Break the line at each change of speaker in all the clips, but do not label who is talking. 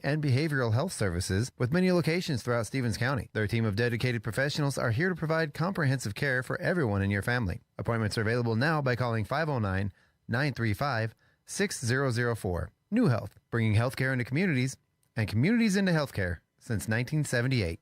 and behavioral health services with many locations throughout Stevens County. Their team of dedicated professionals are here to provide comprehensive care for everyone in your family. Appointments are available now by calling 509-935-6004. New Health, bringing healthcare into communities and communities into healthcare since 1978.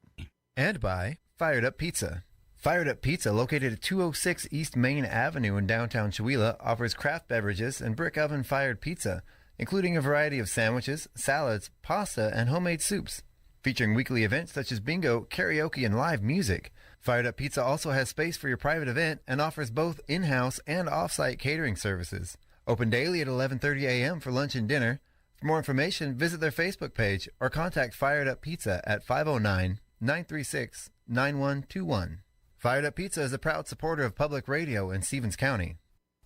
And by Fired Up Pizza. Fired Up Pizza, located at 206 East Main Avenue in downtown Chewelah, offers craft beverages and brick oven fired pizza, including a variety of sandwiches, salads, pasta, and homemade soups. Featuring weekly events such as bingo, karaoke, and live music. Fired Up Pizza also has space for your private event and offers both in-house and off-site catering services. Open daily at 11:30 a.m. for lunch and dinner. For more information, visit their Facebook page or contact Fired Up Pizza at 509-936-9121. Fired Up Pizza is a proud supporter of public radio in Stevens County.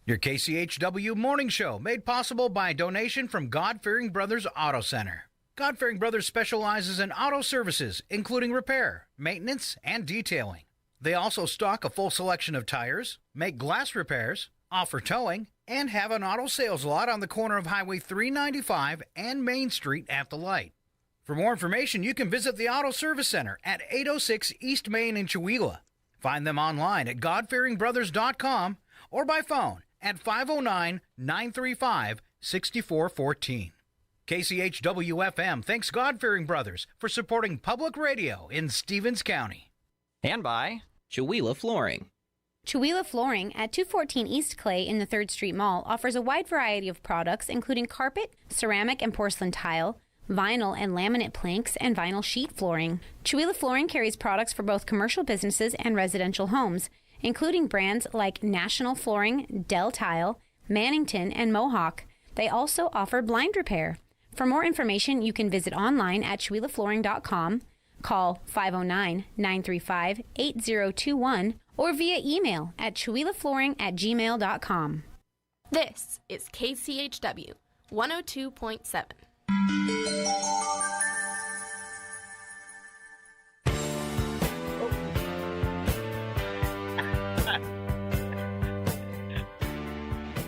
Your KCHW morning show made possible by a donation from God-Fearing Brothers Auto Center. God-Fearing Brothers specializes in auto services, including repair, maintenance, and detailing. They also stock a full selection of tires, make glass repairs, offer towing, and have an auto sales lot on the corner of Highway 395 and Main Street at the light. For more information, you can visit the Auto Service Center at 806 East Main in Chewelah. Find them online at godfearingbrothers.com or by phone at 509-935-6414. KCHW-FM thanks God-Fearing Brothers for supporting public radio in Stevens County.
And by Chewelah Flooring.
Chewelah Flooring at 214 East Clay in the 3rd Street Mall offers a wide variety of products including carpet, ceramic and porcelain tile, vinyl and laminate planks, and vinyl sheet flooring. Chewelah Flooring carries products for both commercial businesses and residential homes, including brands like National Flooring, Dell Tile, Mannington, and Mohawk. They also offer blind repair. For more information, you can visit online at ChewelahFlooring.com, call 509-935-8021, or via email at ChewelahFlooring@gmail.com.
This is KCHW 102.7.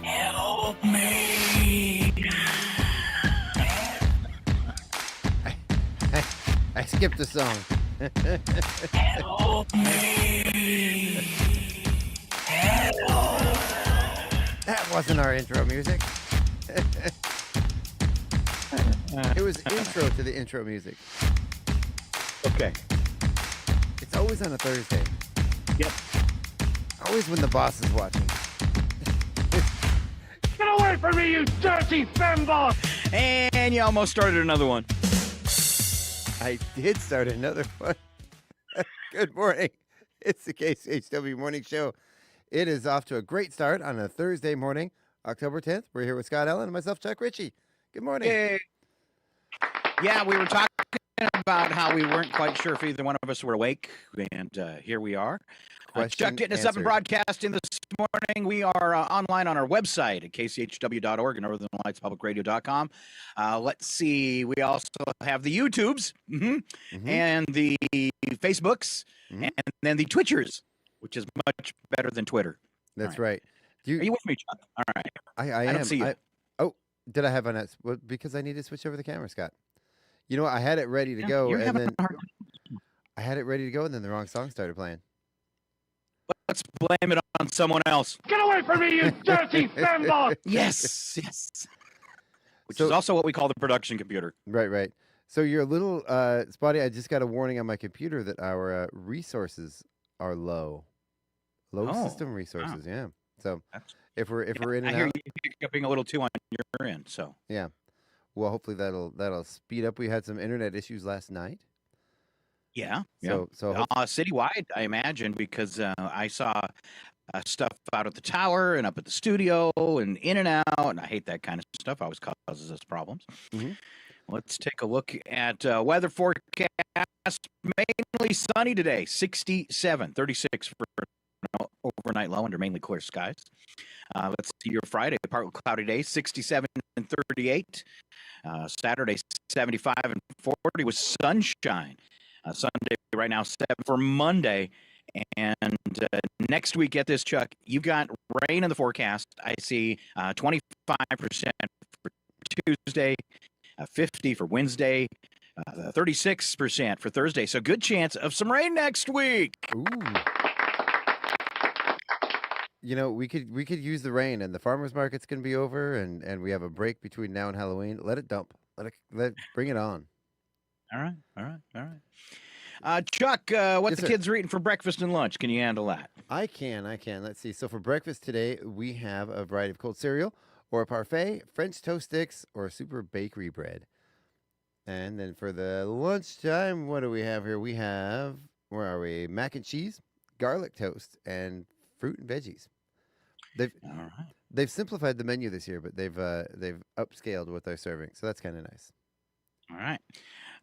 Help me.
I skipped the song.
Help me. Help.
That wasn't our intro music. It was intro to the intro music.
Okay.
It's always on a Thursday.
Yep.
Always when the boss is watching.
Get away from me, you dirty fembot!
And you almost started another one.
I did start another one. Good morning. It's the KCHW Morning Show. It is off to a great start on a Thursday morning, October 10th. We're here with Scott Allen and myself, Chuck Ritchie. Good morning.
Hey. Yeah, we were talking about how we weren't quite sure if either one of us were awake, and here we are. Chuck getting us up and broadcasting this morning. We are online on our website at kchw.org and northernlightspublicradio.com. Let's see. We also have the YouTubes and the Facebooks and then the Twitchers, which is much better than Twitter.
That's right.
Are you with me, Chuck? All right.
I
don't
am.
see you.
Did I have on that? Well, because I need to switch over the camera, Scott. You know what? I had it ready to go, and then I had it ready to go, and then the wrong song started playing.
Let's blame it on someone else.
Get away from me, you dirty fembot!
Yes. Which is also what we call the production computer.
Right. So you're a little spotty. I just got a warning on my computer that our resources are low. System resources, yeah. So if we're in and
I hear
out,
you hiccuping a little too on your end. So
yeah. Well, hopefully that'll speed up. We had some internet issues last night.
Yeah.
So
citywide, I imagine, because I saw stuff out at the tower and up at the studio and in and out, and I hate that kind of stuff. Always causes us problems. Let's take a look at weather forecast. Mainly sunny today, 67, 36 for overnight low under mainly clear skies. Let's see your Friday, partly cloudy day, 67 and 38. Saturday, 75 and 40 with sunshine. Sunday right now, 7 for Monday. And next week, get this, Chuck, you've got rain in the forecast. I see 25% for Tuesday, 50 for Wednesday, 36% for Thursday. So good chance of some rain next week.
Ooh. You know, we could use the rain, and the farmers market's gonna be over, and we have a break between now and Halloween. Let it dump. Bring it on.
All right. Chuck, what
Yes,
the
sir.
kids are eating for breakfast and lunch? Can you handle that?
I can. Let's see. So for breakfast today, we have a variety of cold cereal, or a parfait, French toast sticks, or super bakery bread. And then for the lunchtime, what do we have here? We have, where are we? Mac and cheese, garlic toast, and fruit and veggies.
All right.
They've simplified the menu this year, but they've upscaled what they're serving, so that's kind of nice.
All right.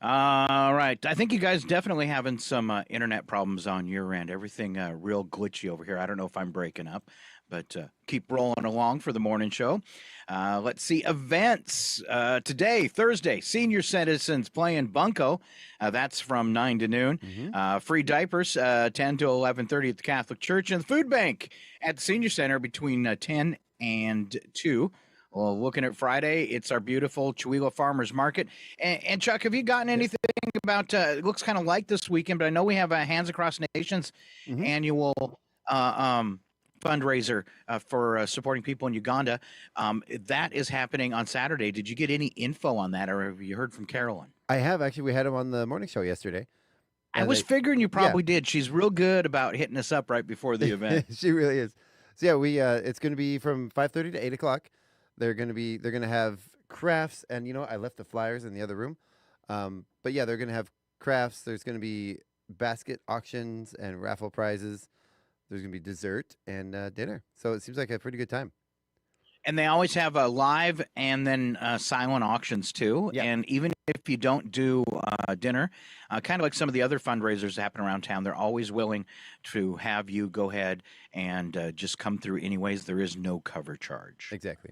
All right. I think you guys definitely having some internet problems on your end. Everything real glitchy over here. I don't know if I'm breaking up, but keep rolling along for the morning show. Let's see. Events today, Thursday, senior citizens playing Bunko. That's from 9 to noon. Free diapers 10 to 11:30 at the Catholic Church, and the food bank at the senior center between 10 and 2. Well, looking at Friday, it's our beautiful Chihuahua Farmers Market. And Chuck, have you gotten anything about, it looks kind of like this weekend, but I know we have a Hands Across Nations annual fundraiser for supporting people in Uganda. That is happening on Saturday. Did you get any info on that, or have you heard from Carolyn?
I have, actually. We had him on the morning show yesterday.
I was figuring you probably did. She's real good about hitting us up right before the event.
She really is. So yeah, we it's going to be from 5:30 to 8 o'clock. They're going to have crafts, and I left the flyers in the other room. But yeah, they're going to have crafts. There's going to be basket auctions and raffle prizes. There's going to be dessert and dinner. So it seems like a pretty good time.
And they always have a live and then silent auctions too.
Yeah.
And even if you don't do dinner, kind of like some of the other fundraisers that happen around town, they're always willing to have you go ahead and just come through anyways. There is no cover charge.
Exactly.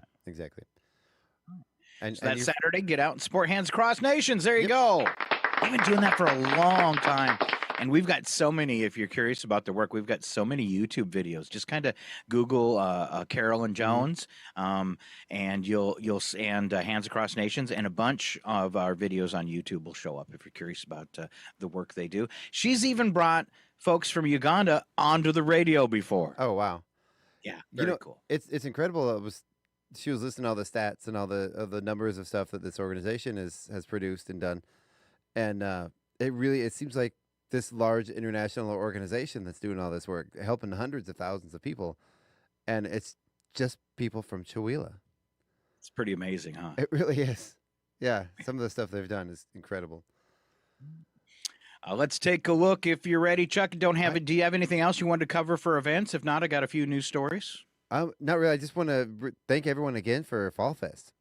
And
So that Saturday, get out and support Hands Across Nations. There you go. I've been doing that for a long time. And we've got so many, if you're curious about their work, we've got so many YouTube videos. Just kind of Google Carolyn Jones, and you'll Hands Across Nations, and a bunch of our videos on YouTube will show up if you're curious about the work they do. She's even brought folks from Uganda onto the radio before.
Oh, wow.
Yeah, very cool.
It's incredible. She was listing all the stats and all the numbers of stuff that this organization has produced and done, and it seems like this large international organization that's doing all this work, helping hundreds of thousands of people, and it's just people from Chihuahua.
It's pretty amazing, huh?
It really is. Yeah, some of the stuff they've done is incredible.
Let's take a look. If you're ready, Chuck. Do you have anything else you wanted to cover for events? If not, I got a few news stories.
Not really. I just want to thank everyone again for Fall Fest.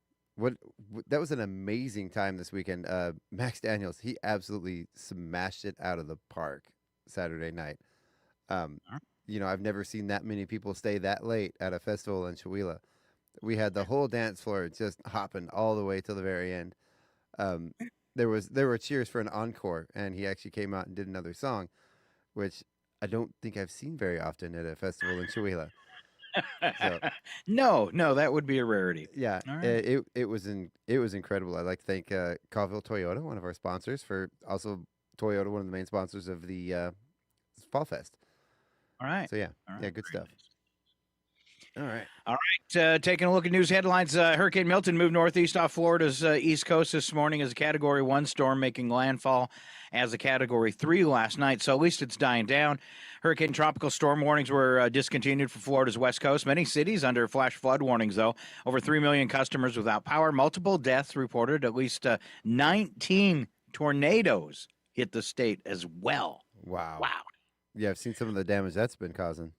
That was an amazing time this weekend. Max Daniels, he absolutely smashed it out of the park Saturday night. I've never seen that many people stay that late at a festival in Chihuahua. We had the whole dance floor just hopping all the way till the very end. There were cheers for an encore, and he actually came out and did another song, which I don't think I've seen very often at a festival in Chihuahua. So,
No, that would be a rarity.
yeah,
All right.
it was incredible. I'd like to thank Colville Toyota, one of our sponsors, for also Toyota, one of the main sponsors of the Fall Fest.
All right.
So yeah,
All
yeah,
right,
good
very
stuff.
nice.
All right.
Taking a look at news headlines. Hurricane Milton moved northeast off Florida's east coast this morning as a Category 1 storm, making landfall as a Category 3 last night. So at least it's dying down. Hurricane tropical storm warnings were discontinued for Florida's west coast. Many cities under flash flood warnings, though. Over 3 million customers without power. Multiple deaths reported. At least 19 tornadoes hit the state as well.
Wow.
Wow.
Yeah, I've seen some of the damage that's been causing.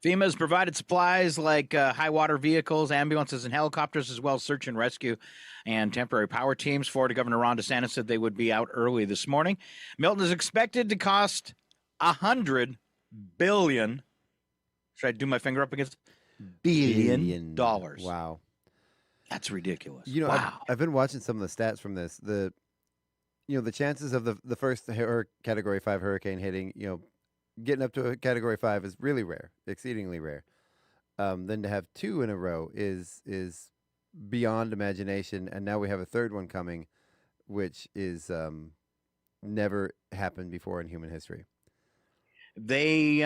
FEMA has provided supplies like high water vehicles, ambulances, and helicopters, as well as search and rescue and temporary power teams. Florida Governor Ron DeSantis said they would be out early this morning. Milton is expected to cost $100 billion. Should I do my finger up against billion dollars?
Wow.
That's ridiculous.
Wow. I've been watching some of the stats from this. The chances of the first Category 5 hurricane hitting, getting up to a Category 5 is really rare, exceedingly rare. Then to have two in a row is beyond imagination, and now we have a third one coming, which is never happened before in human history.
They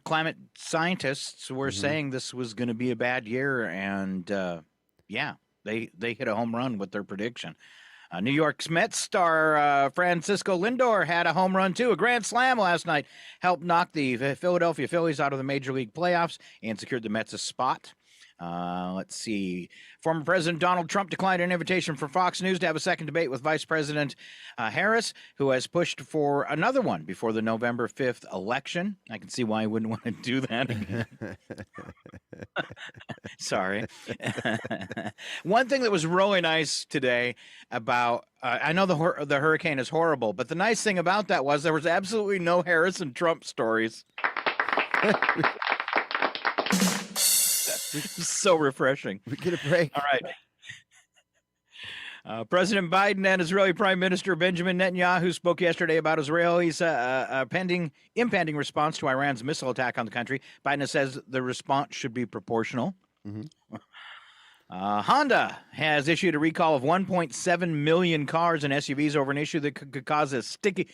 climate scientists were saying this was going to be a bad year, and yeah, they hit a home run with their prediction. New York's Mets star Francisco Lindor had a home run too. A grand slam last night helped knock the Philadelphia Phillies out of the Major League playoffs and secured the Mets a spot. Let's see. Former President Donald Trump declined an invitation from Fox News to have a second debate with Vice President Harris, who has pushed for another one before the November 5th election. I can see why he wouldn't want to do that again. Sorry. One thing that was really nice today about, I know the hurricane is horrible, but the nice thing about that was there was absolutely no Harris and Trump stories. So refreshing.
We get a break.
All right. President Biden and Israeli Prime Minister Benjamin Netanyahu spoke yesterday about Israel's impending response to Iran's missile attack on the country. Biden says the response should be proportional. Honda has issued a recall of 1.7 million cars and SUVs over an issue that could cause a sticky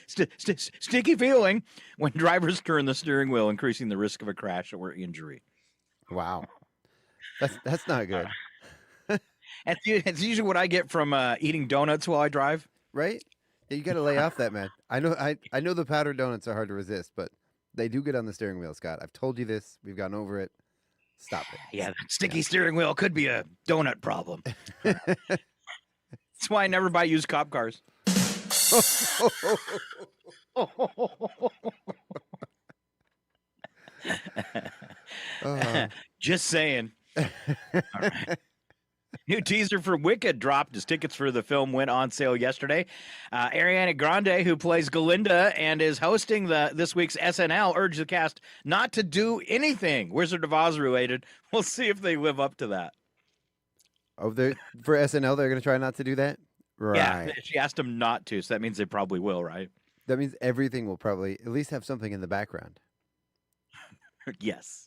feeling when drivers turn the steering wheel, increasing the risk of a crash or injury.
Wow. That's not good.
It's usually what I get from eating donuts while I drive.
Right? Yeah, you got to lay off that, man. I know the powdered donuts are hard to resist, but they do get on the steering wheel, Scott. I've told you this. We've gone over it. Stop it.
Yeah, that sticky steering wheel could be a donut problem. That's why I never buy used cop cars. Just saying. All right. New teaser for Wicked dropped as tickets for the film went on sale yesterday. Ariana Grande, who plays Galinda and is hosting this week's SNL, urged the cast not to do anything Wizard of Oz related. We'll see if they live up to that.
Oh, for SNL, they're going to try not to do that? Right.
Yeah, she asked them not to, so that means they probably will, right?
That means everything will probably at least have something in the background.
Yes.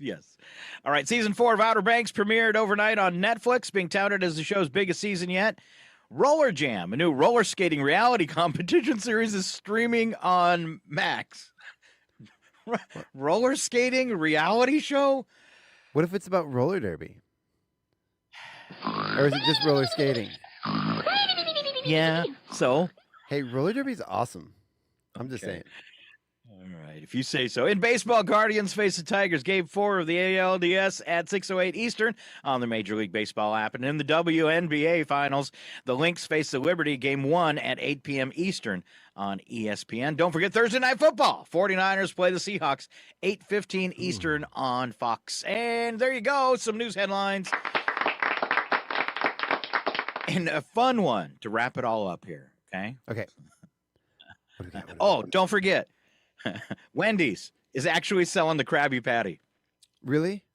All right, season 4 of Outer Banks premiered overnight on Netflix, being touted as the show's biggest season yet. Roller Jam, a new roller skating reality competition series, is streaming on Max. Roller skating reality show?
What if it's about roller derby? Or is it just roller skating?
Yeah, so?
Hey, roller derby's awesome. I'm just saying.
All right, if you say so. In baseball, Guardians face the Tigers. Game 4 of the ALDS at 6:08 Eastern on the Major League Baseball app. And in the WNBA Finals, the Lynx face the Liberty. Game 1 at 8 p.m. Eastern on ESPN. Don't forget Thursday Night Football. 49ers play the Seahawks, 8:15 Eastern on Fox. And there you go, some news headlines. And a fun one to wrap it all up here, okay?
Okay.
Oh, don't forget. Wendy's is actually selling the Krabby Patty.
Really?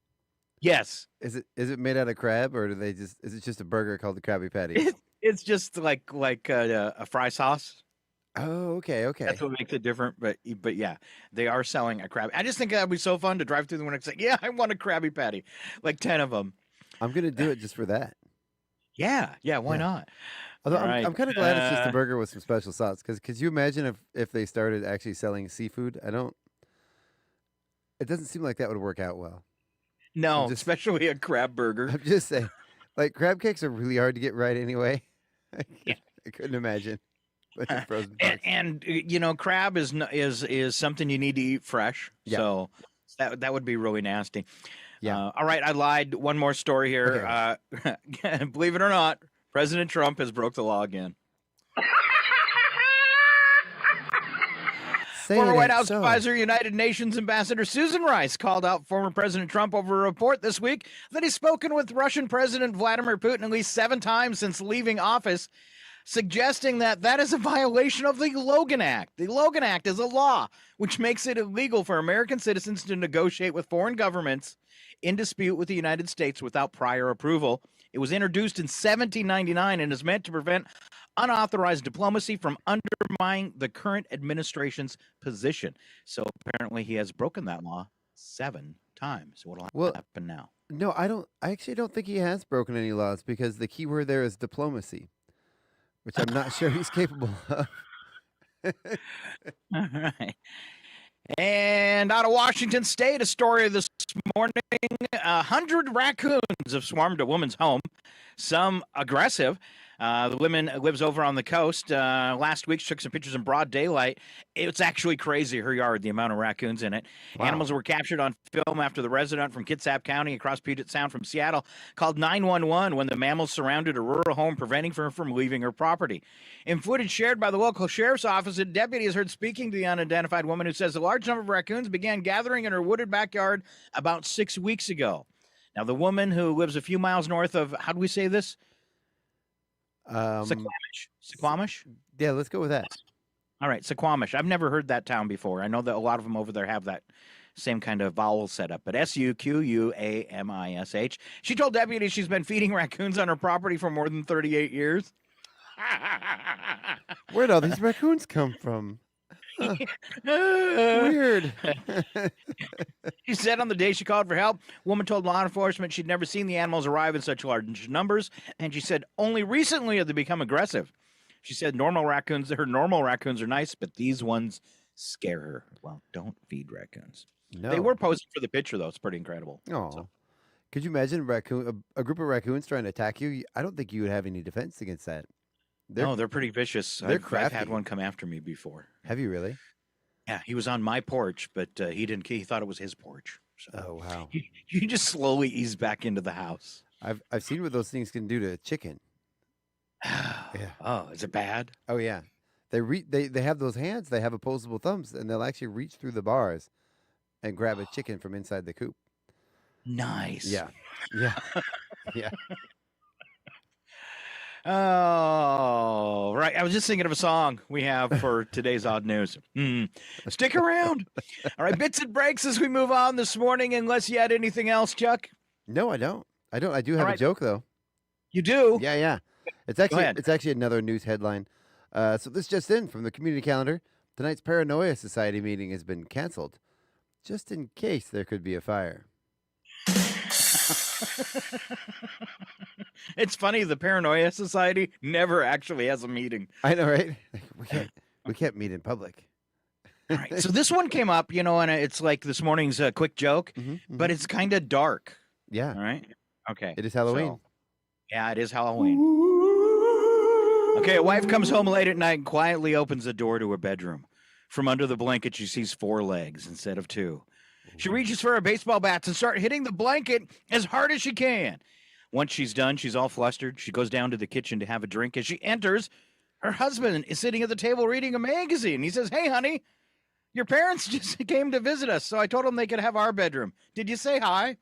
Yes.
Is it made out of crab, or is it just a burger called the Krabby Patty?
It's just like a fry sauce.
Oh, okay.
That's what makes it different. But yeah, they are selling a Krabby. I just think that'd be so fun to drive through the window and say, "Yeah, I want a Krabby Patty," like 10 of them.
I'm gonna do it just for that.
Yeah. Why not?
Although
right.
I'm kind of glad it's just a burger with some special sauce. Because could you imagine if they started actually selling seafood? It doesn't seem like that would work out well.
No, especially a crab burger.
I'm just saying, like crab cakes are really hard to get right anyway. I couldn't imagine.
And you know, crab is something you need to eat fresh. Yeah. So that would be really nasty. Yeah. All right, I lied. One more story here. Okay. Believe it or not, President Trump has broke the law again. Former White House advisor, United Nations Ambassador Susan Rice called out former President Trump over a report this week that he's spoken with Russian President Vladimir Putin at least 7 times since leaving office, suggesting that is a violation of the Logan Act. The Logan Act is a law which makes it illegal for American citizens to negotiate with foreign governments in dispute with the United States without prior approval. It was introduced in 1799 and is meant to prevent unauthorized diplomacy from undermining the current administration's position. So apparently he has broken that law 7 times. What will happen now?
No, I don't. I actually don't think he has broken any laws because the key word there is diplomacy, which I'm not sure he's capable of.
All right. And out of Washington State, a story this morning: 100 raccoons have swarmed a woman's home. Some aggressive. The woman lives over on the coast. Last week, she took some pictures in broad daylight. It's actually crazy, her yard, the amount of raccoons in it.
Wow.
Animals were captured on film after the resident from Kitsap County across Puget Sound from Seattle called 911 when the mammals surrounded a rural home, preventing her from leaving her property. In footage shared by the local sheriff's office, a deputy is heard speaking to the unidentified woman who says a large number of raccoons began gathering in her wooded backyard about 6 weeks ago. Now, the woman who lives a few miles north of, how do we say this? Suquamish?
Yeah, let's go with that.
All right, Suquamish. I've never heard that town before. I know that a lot of them over there have that same kind of vowel setup, but Suquamish. She told deputies she's been feeding raccoons on her property for more than 38 years.
Where'd all these raccoons come from? Weird.
She said on the day she called for help, woman told law enforcement she'd never seen the animals arrive in such large numbers, and she said only recently have they become aggressive. She said her normal raccoons are nice, but these ones scare her. Well, don't feed raccoons.
No.
They were posing for the picture, though. It's pretty incredible.
Oh,
So,
could you imagine a group of raccoons trying to attack you? I don't think you would have any defense against that.
they're pretty vicious.
they're
I've
crafty.
had one come after me before.
Have you really?
Yeah, he was on my porch, but he didn't. He thought it was his porch. So
Oh wow.
you just slowly ease back into the house.
I've seen what those things can do to a chicken. Yeah.
Oh, is it bad?
Oh yeah. They have those hands. They have opposable thumbs, and they'll actually reach through the bars and grab a chicken from inside the coop.
Nice.
Yeah. Yeah. Yeah.
Oh, right. I was just thinking of a song we have for today's odd news. Stick around. All right, bits and breaks as we move on this morning, unless you had anything else, Chuck.
No, I don't. I do have a
right.
joke though.
You do?
Yeah, yeah. It's
ahead.
actually another news headline. So this just in from the community calendar. Tonight's Paranoia Society meeting has been canceled, just in case there could be a fire.
It's funny, the Paranoia Society never actually has a meeting.
I know, right? We can't meet in public.
All right, so this one came up, and it's like this morning's quick joke, but it's kind of dark.
Yeah,
All right? Okay.
it is Halloween.
So, yeah, it is Halloween. Okay, a wife comes home late at night and quietly opens the door to her bedroom. From under the blanket, she sees 4 legs instead of 2. She reaches for her baseball bats and starts hitting the blanket as hard as she can. Once she's done, she's all flustered. She goes down to the kitchen to have a drink. As she enters, her husband is sitting at the table reading a magazine. He says, "Hey, honey, your parents just came to visit us, so I told them they could have our bedroom. Did you say hi?"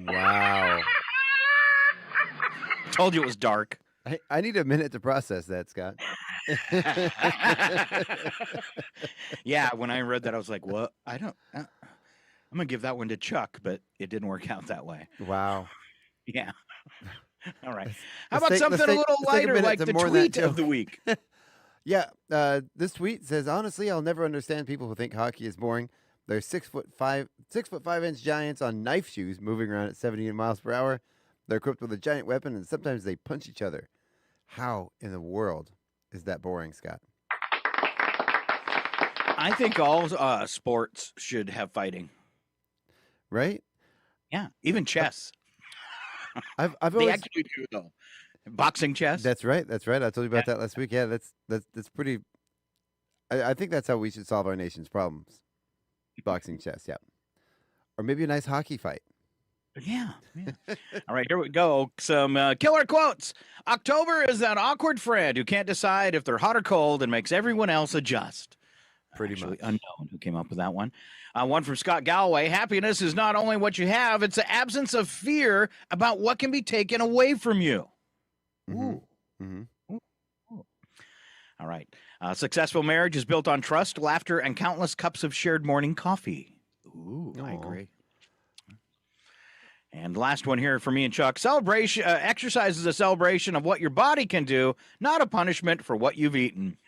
Wow.
Told you it was dark.
I need a minute to process that, Scott.
Yeah, when I read that, I was like, "What? I'm gonna give that one to Chuck," but it didn't work out that way.
Wow.
Yeah. All right. How
Let's
about something a little
let's take a
lighter,
minute
like
to
the
mourn that
tweet of the
joke.
week?
Yeah, this tweet says, honestly, I'll never understand people who think hockey is boring. They're 6'5" giants on knife shoes moving around at 70 miles per hour. They're equipped with a giant weapon, and sometimes they punch each other. How in the world is that boring, Scott?
I think all sports should have fighting.
Right?
Yeah, even chess.
I've
They
always
actually do, though. Boxing chess.
That's right. I told you about that last week. Yeah, that's pretty. I think that's how we should solve our nation's problems. Boxing, chess, yeah, or maybe a nice hockey fight.
Yeah. All right, here we go. Some killer quotes. October is that awkward friend who can't decide if they're hot or cold and makes everyone else adjust.
Pretty
Actually,
much.
unknown who came up with that one. One from Scott Galloway. Happiness is not only what you have, it's the absence of fear about what can be taken away from you. Ooh.
Mm-hmm.
All right. Successful marriage is built on trust, laughter, and countless cups of shared morning coffee. Ooh, I
Aw.
agree. And last one here for me and Chuck. Celebration exercise is a celebration of what your body can do, not a punishment for what you've eaten.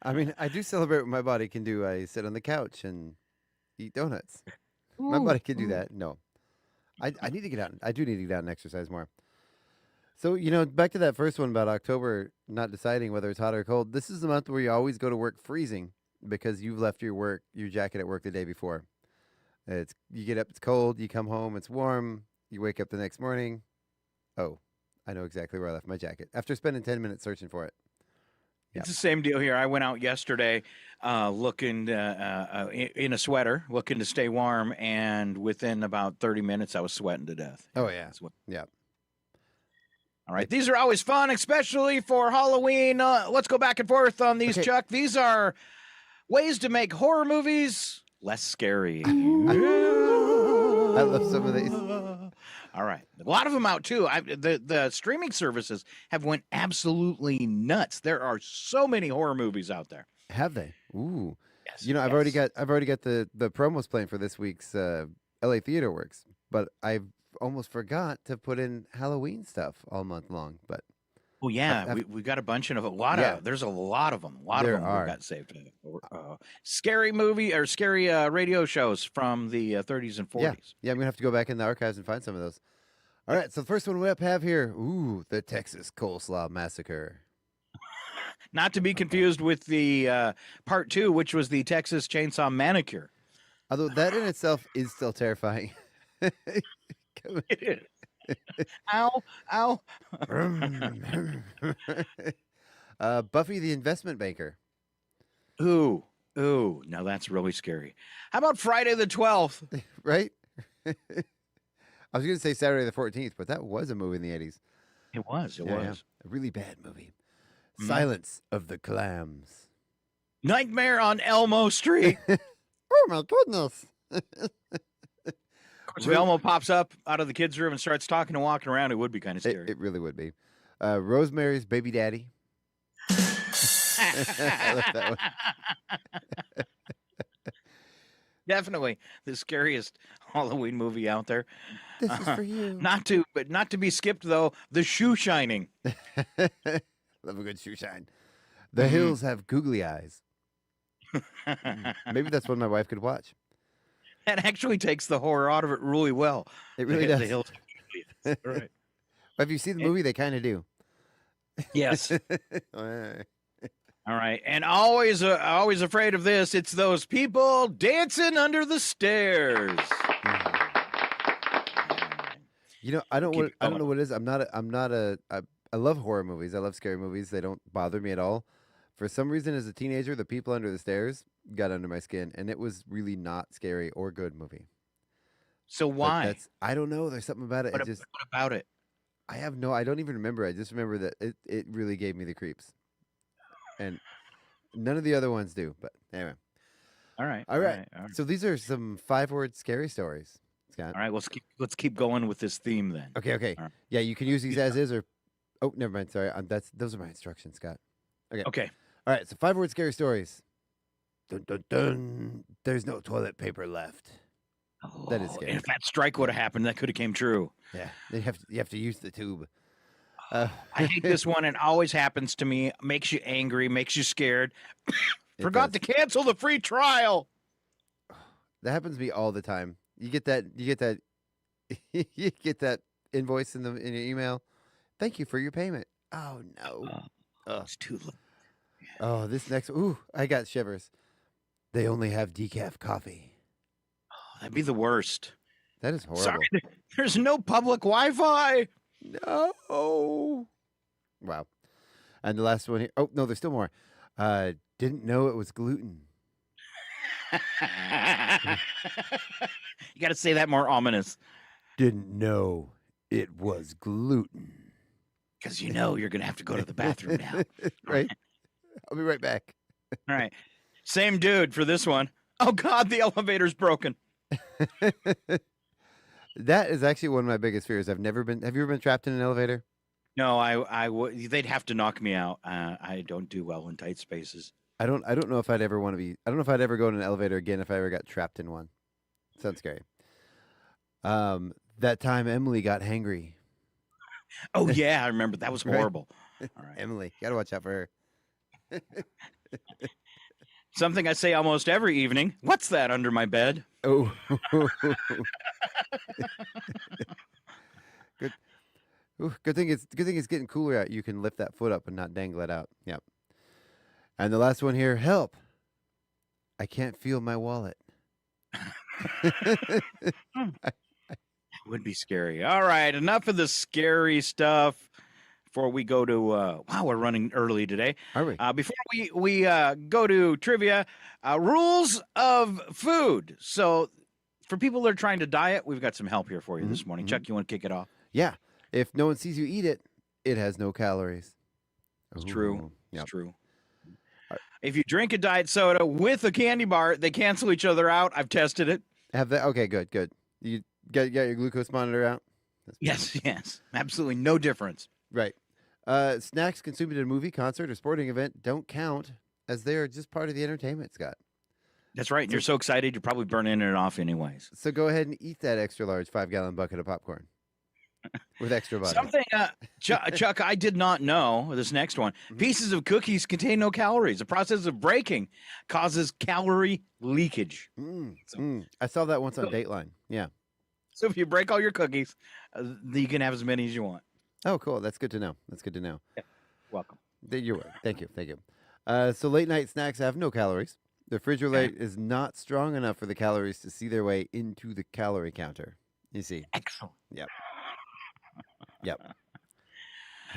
I mean, I do celebrate what my body can do. I sit on the couch and eat donuts. My body can do that. No, I need to get out. I do need to get out and exercise more. So, back to that first one about October not deciding whether it's hot or cold. This is the month where you always go to work freezing because you've left your jacket at work the day before. You get up, it's cold, you come home, it's warm, you wake up the next morning. Oh, I know exactly where I left my jacket after spending 10 minutes searching for it.
It's the same deal here. I went out yesterday looking in a sweater, looking to stay warm, and within about 30 minutes, I was sweating to death.
Oh, yeah. Yeah.
All right. These are always fun, especially for Halloween. Let's go back and forth on these,
Okay.
Chuck. These are ways to make horror movies less scary.
I love some of these.
All right. A lot of them out, too. The streaming services have went absolutely nuts. There are so many horror movies out there.
Have they? Ooh.
Yes.
I've already got the promos playing for this week's LA Theater Works, but I've almost forgot to put in Halloween stuff all month long. But
well, yeah, we got a bunch of there's a lot of them. A lot of them we got saved. Scary movie or scary radio shows from the 30s and 40s.
Yeah, I'm gonna have to go back in the archives and find some of those. All right, so the first one we have here, the Texas Coleslaw Massacre.
Not to be confused with the part 2, which was the Texas Chainsaw Manicure.
Although that in itself is still terrifying.
It is. Ow, ow.
Buffy the Investment Banker.
Ooh, now that's really scary. How about Friday the 12th?
Right? I was going to say Saturday the 14th, but that was a movie in the 80s.
It was.
A really bad movie. Silence of the Clams.
Nightmare on Elmo Street.
Oh, my goodness.
If Elmo pops up out of the kids' room and starts talking and walking around, it would be kind of scary.
It really would be. Rosemary's Baby Daddy. I love that one.
Definitely the scariest Halloween movie out there.
This is for you.
Not to be skipped though. The Shoe Shining.
Love a good shoe shine. The Hills Have Googly Eyes. Maybe that's one my wife could watch.
That actually takes the horror out of it really well.
It really does.
The Hills. All right.
If you see the movie, they kind of do.
Yes. All right. And always afraid of this. It's those people dancing under the stairs.
I don't know what it is. I love horror movies. I love scary movies. They don't bother me at all. For some reason, as a teenager, the people under the stairs got under my skin, and it was really not scary or good movie.
So why?
I don't know. There's something about it.
What about it?
I don't even remember. I just remember that it really gave me the creeps. And none of the other ones do. But anyway.
All right.
So these are some 5-word scary stories, Scott.
All right. Let's keep going with this theme then.
Okay.
All right.
Yeah, you can use these as is or. Oh, never mind. Sorry. Those are my instructions, Scott.
Okay.
All right. So 5-word scary stories. Dun, dun, dun. There's no toilet paper left.
Oh,
that is scary.
And if that strike would have happened, that could have came true.
Yeah. You have to use the tube.
I hate this one. It always happens to me. Makes you angry. Makes you scared. Forgot to cancel the free trial.
That happens to me all the time. You get that you get that invoice in your email. Thank you for your payment. Oh no.
It's too late.
Oh, this next I got shivers. They only have decaf coffee.
Oh, that'd be the worst.
That is horrible.
Sorry, there's no public Wi-Fi.
No. Wow. And the last one here. Oh, no, there's still more. Didn't know it was gluten.
You got to say that more ominous.
Didn't know it was gluten.
Because you're going to have to go to the bathroom now.
Right. I'll be right back.
All right. Same dude for this one. Oh, God, the elevator's broken.
That is actually one of my biggest fears. Have you ever been trapped in an elevator?
No, they'd have to knock me out. I don't do well in tight spaces.
I don't know if I'd ever want to be. I don't know if I'd ever go in an elevator again if I ever got trapped in one. Sounds scary. That time Emily got hangry.
Oh yeah, I remember that was horrible.
Right? All right. Emily, you gotta watch out for her.
Something I say almost every evening. What's that under my bed?
Oh. Good. Ooh, good thing it's getting cooler out. You can lift that foot up and not dangle it out. Yep. And the last one here, help. I can't feel my wallet.
Would be scary. All right, enough of the scary stuff before we go to wow, we're running early today.
Are we?
Before we go to trivia, rules of food. So for people that are trying to diet, we've got some help here for you this morning. Chuck, you want to kick it off?
Yeah. If no one sees you eat it, it has no calories.
It's true.
Ooh,
It's
yep.
true. If you drink a diet soda with a candy bar, they cancel each other out. I've tested it.
Have that? Okay, good. You got your glucose monitor out?
Yes. Absolutely no difference.
Right. Snacks consumed at a movie, concert, or sporting event don't count as they are just part of the entertainment, Scott.
That's right. And you're so excited, you're probably burning it off anyways.
So go ahead and eat that extra large 5-gallon bucket of popcorn with extra butter.
Something, Chuck, I did not know, this next one. Pieces of cookies contain no calories. The process of breaking causes calorie leakage.
I saw that once on Dateline. Yeah.
So if you break all your cookies, you can have as many as you want.
Oh, cool. That's good to know.
Yeah. Welcome.
You're welcome. Thank you. So late night snacks have no calories. The refrigerator is not strong enough for the calories to see their way into the calorie counter. You see?
Excellent.
Yep.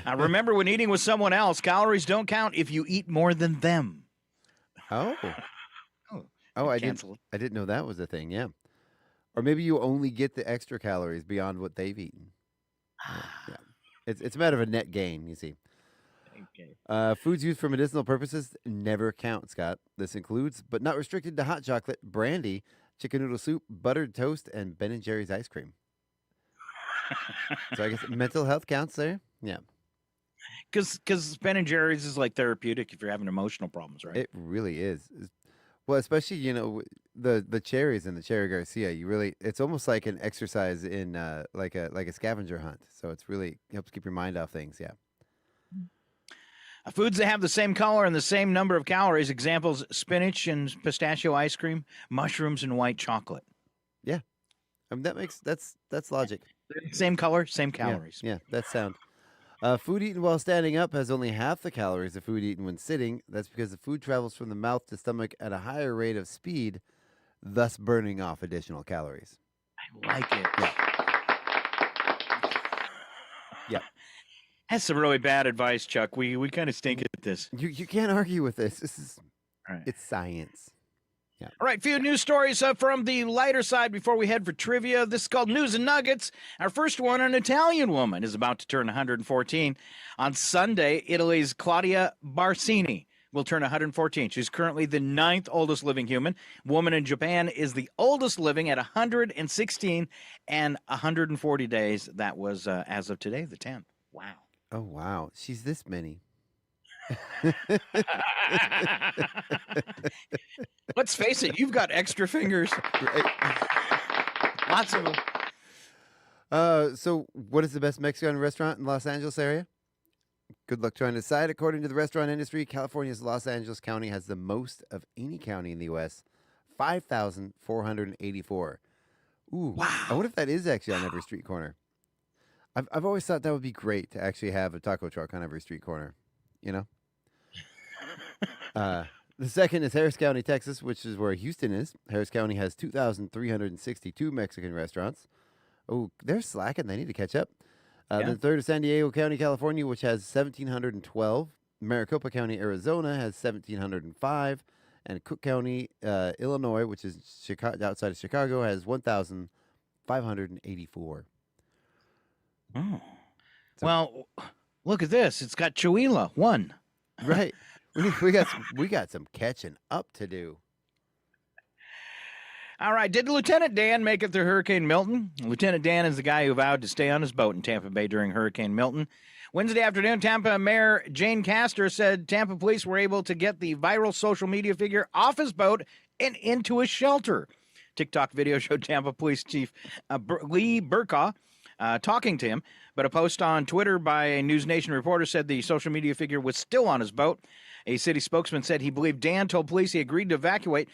Now, remember, when eating with someone else, calories don't count if you eat more than them.
Oh, I didn't know that was a thing. Yeah. Or maybe you only get the extra calories beyond what they've eaten. Yeah. It's a matter of a net gain, you see.
Okay.
Foods used for medicinal purposes never count, Scott. This includes, but not restricted to, hot chocolate, brandy, chicken noodle soup, buttered toast, and Ben & Jerry's ice cream. So I guess mental health counts there. Yeah.
Because Ben & Jerry's is like therapeutic if you're having emotional problems, right?
It really is. Well, especially, the cherries and the Cherry Garcia, it's almost like an exercise in like a scavenger hunt. So it's really helps keep your mind off things. Yeah.
Foods that have the same color and the same number of calories, examples, spinach and pistachio ice cream, mushrooms and white chocolate.
Yeah. That's logic.
Same color, same calories.
Yeah, that's sound. Food eaten while standing up has only half the calories of food eaten when sitting. That's because the food travels from the mouth to stomach at a higher rate of speed, thus burning off additional calories.
I like it.
Yeah.
That's some really bad advice, Chuck. We kind of stink at this.
You can't argue with this. This is
Right.
It's science. Yeah.
All right, few news stories from the lighter side before we head for trivia. This is called News and Nuggets. Our first one, an Italian woman is about to turn 114. On Sunday, Italy's Claudia Barsini will turn 114. She's currently the 9th oldest living human. Woman in Japan is the oldest living at 116 and 140 days. That was as of today, the 10th. Wow.
Oh, wow. She's this many.
Let's face it, you've got extra fingers. Lots of them.
So what is the best Mexican restaurant in Los Angeles area? Good luck trying to decide. According to the restaurant industry, California's Los Angeles County has the most of any county in the U.S., 5,484. Ooh,
wow.
I wonder if that is actually on every street corner. I've always thought that would be great to actually have a taco truck on every street corner, The second is Harris County, Texas, which is where Houston is. Harris County has 2,362 Mexican restaurants. Oh, they're slacking. They need to catch up. The third is San Diego County, California, which has 1,712. Maricopa County, Arizona, has 1,705. And Cook County, Illinois, which is outside of Chicago, has 1,584.
Oh. Well, look at this. It's got Chihuahua, 1.
Right. We got some catching up to do.
All right. Did Lieutenant Dan make it through Hurricane Milton? Lieutenant Dan is the guy who vowed to stay on his boat in Tampa Bay during Hurricane Milton. Wednesday afternoon, Tampa Mayor Jane Castor said Tampa police were able to get the viral social media figure off his boat and into a shelter. TikTok video showed Tampa Police Chief Lee Burkaw talking to him. But a post on Twitter by a News Nation reporter said the social media figure was still on his boat. A city spokesman said he believed Dan told police he agreed to evacuate,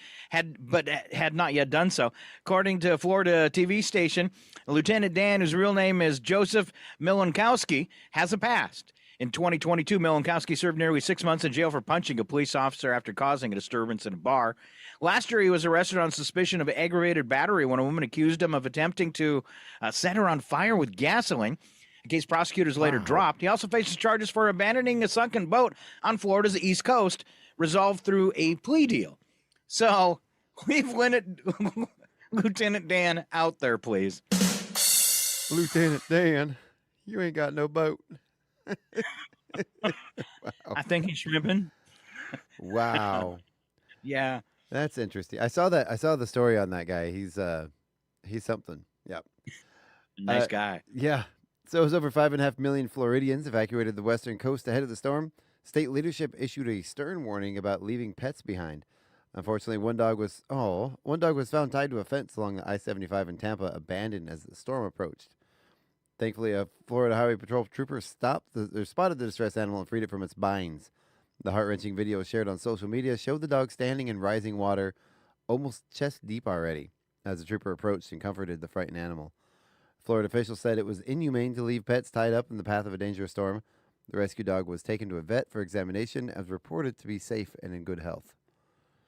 but had not yet done so. According to a Florida TV station, Lieutenant Dan, whose real name is Joseph Milankowski, has a past. In 2022, Milankowski served nearly 6 months in jail for punching a police officer after causing a disturbance in a bar. Last year, he was arrested on suspicion of aggravated battery when a woman accused him of attempting to set her on fire with gasoline. A case prosecutors later dropped. He also faces charges for abandoning a sunken boat on Florida's East Coast, resolved through a plea deal. So, leave Lieutenant Dan out there, please.
Lieutenant Dan, you ain't got no boat.
Wow. I think he's shrimping.
Wow.
Yeah.
That's interesting. I saw the story on that guy. He's something. Yep.
Nice guy.
Yeah. So it was over 5.5 million Floridians evacuated the western coast ahead of the storm. State leadership issued a stern warning about leaving pets behind. Unfortunately, one dog was found tied to a fence along the I-75 in Tampa, abandoned as the storm approached. Thankfully, a Florida Highway Patrol trooper spotted the distressed animal and freed it from its binds. The heart-wrenching video shared on social media showed the dog standing in rising water, almost chest deep already, as the trooper approached and comforted the frightened animal. Florida officials said it was inhumane to leave pets tied up in the path of a dangerous storm. The rescue dog was taken to a vet for examination and was reported to be safe and in good health.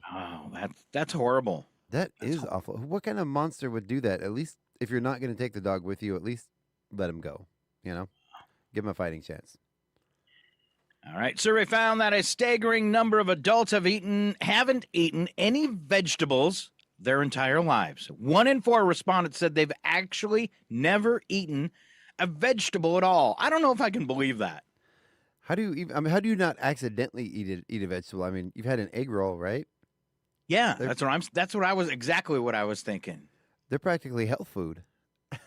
Oh, that's horrible.
That's awful. What kind of monster would do that? At least if you're not going to take the dog with you, at least let him go. Give him a fighting chance.
All right. Survey found that a staggering number of adults haven't eaten any vegetables their entire lives. 1 in 4 respondents said they've actually never eaten a vegetable at all. I don't know if I can believe that.
How do you not accidentally eat a vegetable? I mean, you've had an egg roll, right?
Yeah, that's exactly what I was thinking.
They're practically health food.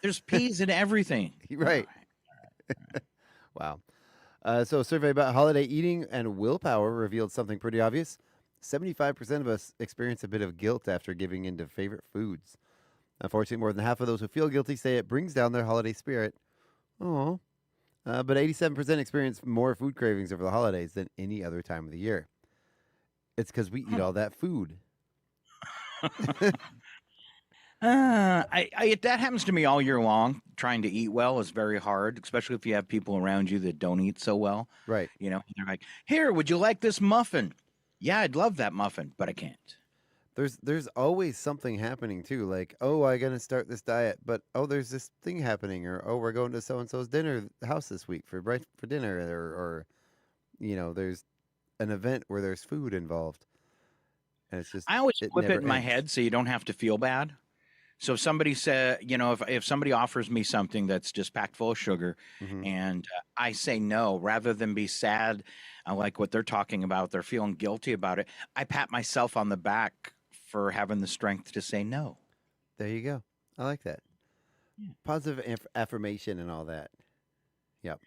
There's peas in everything.
Right. Wow. So a survey about holiday eating and willpower revealed something pretty obvious. 75% of us experience a bit of guilt after giving in to favorite foods. Unfortunately, more than half of those who feel guilty say it brings down their holiday spirit. Oh. But 87% experience more food cravings over the holidays than any other time of the year. It's because we eat all that food.
That happens to me all year long. Trying to eat well is very hard, especially if you have people around you that don't eat so well.
Right.
They're like, "Here, would you like this muffin?" Yeah, I'd love that muffin, but I can't.
There's always something happening too, like, oh, I'm gonna start this diet, but oh, there's this thing happening, or oh, we're going to so and so's house this week for dinner, or there's an event where there's food involved, and it's just
I always flip it
never
in my
ends.
head so you don't have to feel bad. So if somebody said, if somebody offers me something that's just packed full of sugar,
Mhm.
and I say no, rather than be sad, like what they're talking about, they're feeling guilty about it, I pat myself on the back for having the strength to say no.
There you go. I like that.
Yeah.
Positive affirmation and all that. Yep.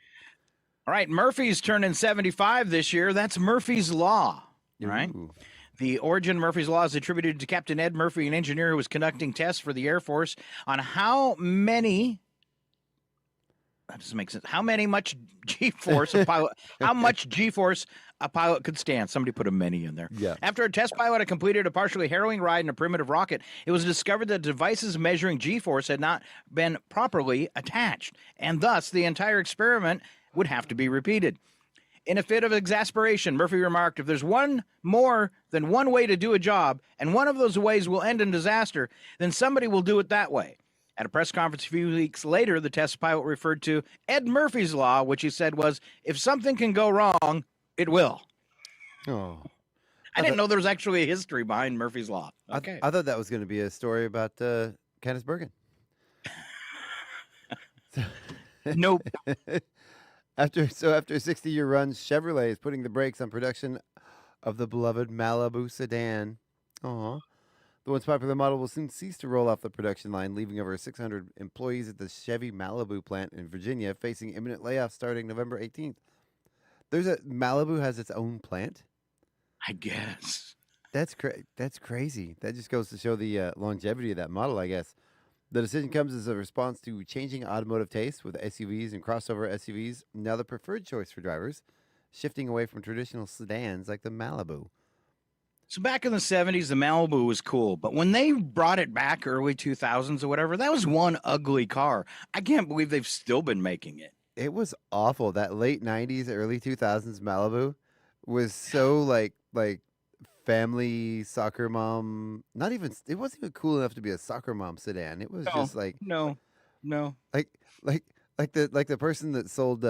All right, Murphy's turning 75 this year. That's Murphy's Law, right?
Ooh.
The origin of Murphy's Law is attributed to Captain Ed Murphy, an engineer who was conducting tests for the Air Force on how much G-force a pilot could stand. Somebody put a many in there.
Yeah.
After a test pilot had completed a partially harrowing ride in a primitive rocket, it was discovered that devices measuring G-force had not been properly attached, and thus the entire experiment would have to be repeated. In a fit of exasperation, Murphy remarked, "If there's more than one way to do a job, and one of those ways will end in disaster, then somebody will do it that way." At a press conference a few weeks later, the test pilot referred to Ed Murphy's Law, which he said was, if something can go wrong, it will.
Oh.
I didn't know there was actually a history behind Murphy's Law. Okay.
I thought that was going to be a story about Candice Bergen.
Nope.
After a 60-year run, Chevrolet is putting the brakes on production of the beloved Malibu sedan. Aw. The once popular model will soon cease to roll off the production line, leaving over 600 employees at the Chevy Malibu plant in Virginia facing imminent layoffs starting November 18th. Malibu has its own plant?
I guess.
That's crazy. That just goes to show the longevity of that model, I guess. The decision comes as a response to changing automotive tastes, with SUVs and crossover SUVs now the preferred choice for drivers, shifting away from traditional sedans like the Malibu.
So back in the 70s, the Malibu was cool, but when they brought it back early 2000s or whatever, that was one ugly car. I can't believe they've still been making it.
It was awful. That late 90s, early 2000s Malibu was so like family soccer mom. Not even, it wasn't even cool enough to be a soccer mom sedan. It was just like
no.
like the person that sold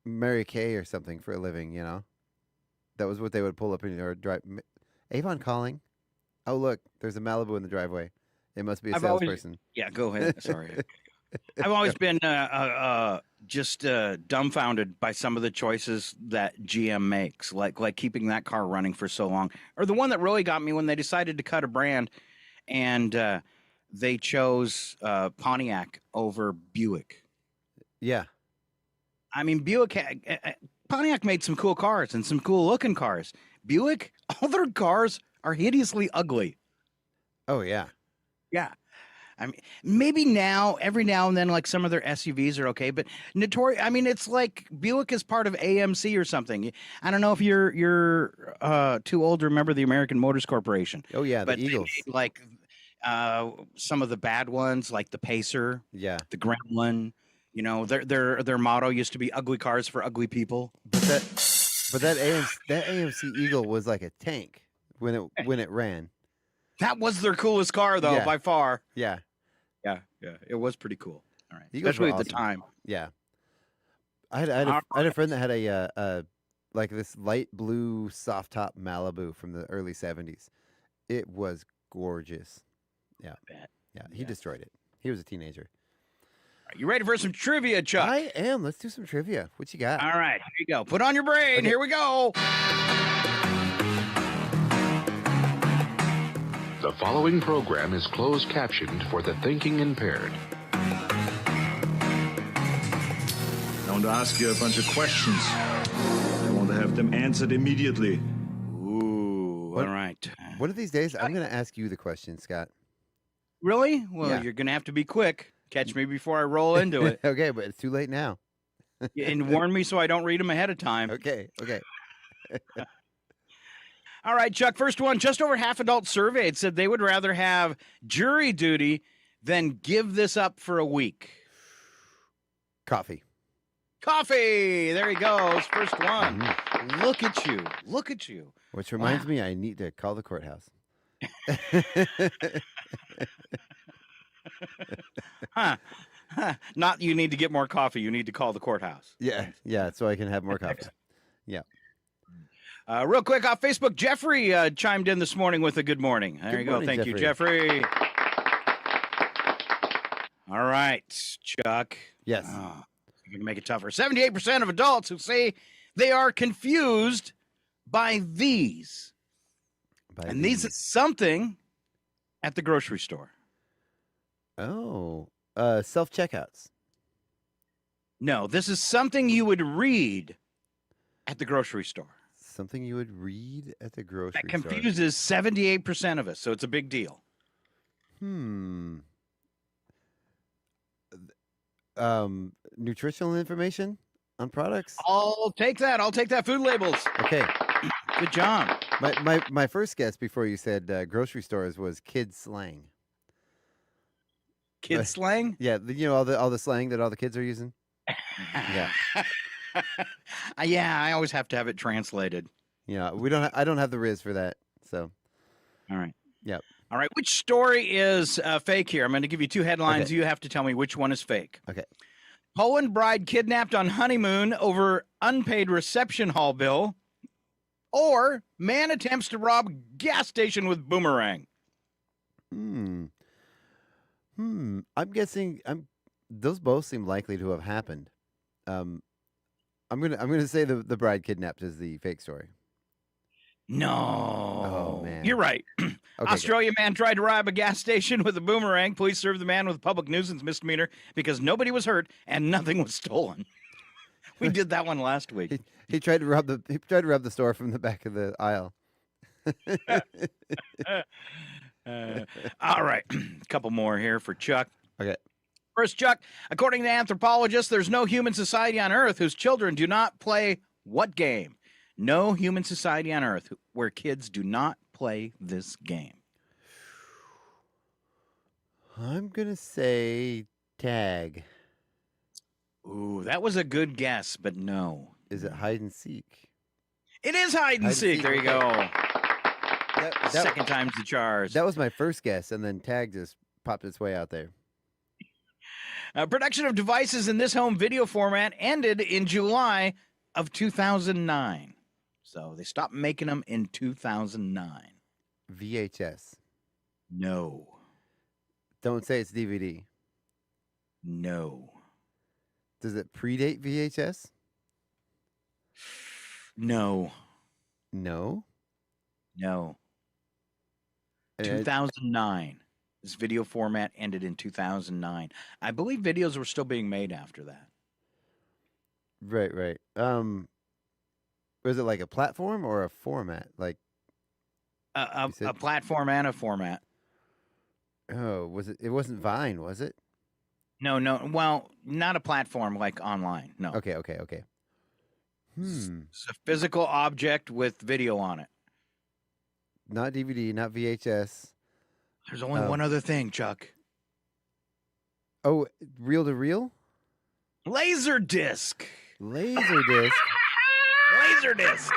Mary Kay or something for a living, you know. That was what they would pull up in or drive. Avon calling. Oh, look, there's a Malibu in the driveway. It must be a salesperson.
Yeah, go ahead. Sorry. I've always been just dumbfounded by some of the choices that GM makes, like keeping that car running for so long. Or the one that really got me when they decided to cut a brand and they chose Pontiac over Buick.
Yeah.
I mean, Pontiac made some cool cars and some cool looking cars. Buick, all their cars are hideously ugly.
Oh, yeah.
Yeah. I mean, maybe now, every now and then, like some of their SUVs are okay, but notorious. I mean, it's like Buick is part of AMC or something. I don't know if you're too old to remember the American Motors Corporation.
Oh yeah,
but
the Eagles.
Like some of the bad ones, like the Pacer,
Yeah,
the Gremlin. You know, their motto used to be "ugly cars for ugly people."
But that AMC Eagle was like a tank when it ran.
That was their coolest car, though, by far.
Yeah.
It was pretty cool. All right,
Eagles
especially
were
at the time.
Yeah. I had a friend that had a like this light blue soft top Malibu from the early 70s. It was gorgeous. Yeah. Yeah. He destroyed it. He was a teenager.
Are you ready for some trivia, Chuck?
I am. Let's do some trivia. What you got?
All right, here you go. Put on your brain.
Okay.
Here we go.
The following program is closed captioned for the thinking impaired.
I want to ask you a bunch of questions. I want to have them answered immediately.
Ooh, all right.
One of these days, I'm going to ask you the question, Scott.
Really? Well,
Yeah.
you're going to have to be quick. Catch me before I roll into it.
Okay, but it's too late now.
And warn me so I don't read them ahead of time.
Okay.
All right, Chuck, first one. Just over half adults surveyed said they would rather have jury duty than give this up for a week.
Coffee.
Coffee. There he goes. First one. Look at you. Look at you.
Which reminds me, I need to call the courthouse.
Huh. Not you need to get more coffee. You need to call the courthouse.
Yeah, so I can have more coffee. Yeah.
Real quick off Facebook, Jeffrey chimed in this morning with a good morning. There
Good
you go.
morning,
Thank you, Jeffrey. All right, Chuck.
Yes.
You're going to make it tougher. 78% of adults who say they are confused by these. These is something at the grocery store.
Oh, self-checkouts.
No, this is something you would read at the grocery store.
Something you would read at the grocery
That confuses 78% of us, so it's a big deal.
Nutritional information on products?
I'll take that. I'll take that. Food labels.
Okay.
Good job.
My first guess before you said grocery stores was kids slang.
Kids slang?
Yeah, all the slang that all the kids are using. Yeah.
Yeah, I always have to have it translated.
Yeah, I don't have the Riz for that. So.
All right.
Yep.
All right. Which story is fake here? I'm going to give you two headlines.
Okay.
You have to tell me which one is fake.
Okay.
Poland bride kidnapped on honeymoon over unpaid reception hall bill, or man attempts to rob gas station with boomerang.
I'm guessing those both seem likely to have happened. I'm gonna say the bride kidnapped is the fake story.
No.
Oh man.
You're right.
Okay,
Australia man tried to rob a gas station with a boomerang. Police served the man with a public nuisance misdemeanor because nobody was hurt and nothing was stolen. We did that one last week.
He tried to rob the store from the back of the aisle.
All right. A couple more here for Chuck.
Okay.
First, Chuck, according to anthropologists, there's no human society on Earth whose children do not play what game? No human society on Earth where kids do not play this game.
I'm going to say tag.
Ooh, that was a good guess, but no.
Is it hide and seek?
It is hide and seek. There you go.
That,
Second time's the charge.
That was my first guess, and then tag just popped its way out there.
Production of devices in this home video format ended in July of 2009. So they stopped making them in 2009.
VHS.
No.
Don't say it's DVD.
No.
Does it predate VHS?
No.
No.
No. 2009. This video format ended in 2009. I believe videos were still being made after that.
Right. Was it like a platform or a format? Like
a platform and a format.
Oh, was it? It wasn't Vine, was it?
No. Well, not a platform like online. No.
Okay.
It's a physical object with video on it.
Not DVD, not VHS.
There's only one other thing, Chuck.
Oh, reel to reel?
Laserdisc.
Laserdisc.
Laserdisc.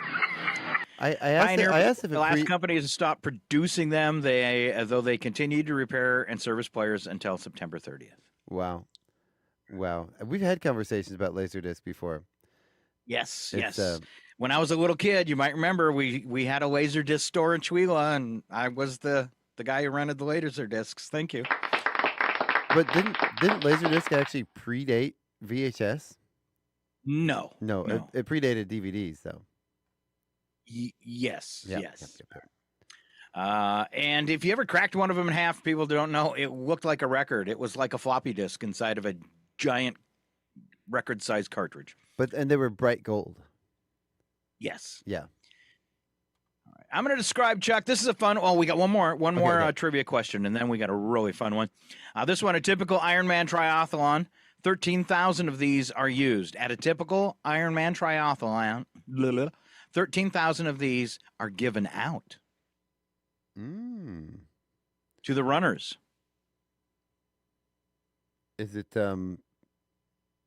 I asked if
the last company to stop producing them. Though they continued to repair and service players until September 30th.
Wow. We've had conversations about Laserdisc before.
Yes. When I was a little kid, you might remember we had a Laserdisc store in Chewelah, and I was the guy who rented the Laserdiscs. Thank you.
But didn't Laserdisc actually predate VHS?
No.
It predated DVDs, though.
Yes.
Yep.
And if you ever cracked one of them in half, people don't know, it looked like a record. It was like a floppy disk inside of a giant record-sized cartridge.
And they were bright gold.
Yes.
Yeah.
All right. I'm going to describe, Chuck. This is a fun. Oh, we got one more
Okay.
trivia question, and then we got a really fun one. This one, a typical Ironman triathlon. 13,000 of these are used at a typical Ironman triathlon. 13,000 of these are given out to the runners.
Is it?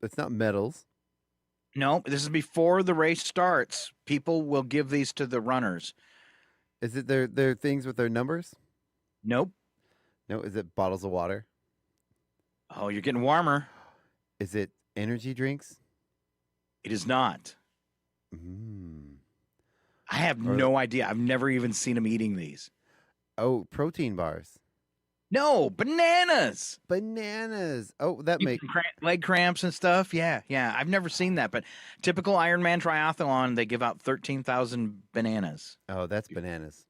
It's not medals.
No, this is before the race starts. People will give these to the runners.
Is it their things with their numbers?
Nope.
No. Is it bottles of water?
Oh, you're getting warmer.
Is it energy drinks?
It is not. I have no idea. I've never even seen them eating these.
Oh, protein bars.
No, bananas.
Oh, that makes
leg cramps and stuff. Yeah. I've never seen that, but typical Ironman triathlon, they give out 13,000 bananas.
Oh, that's bananas.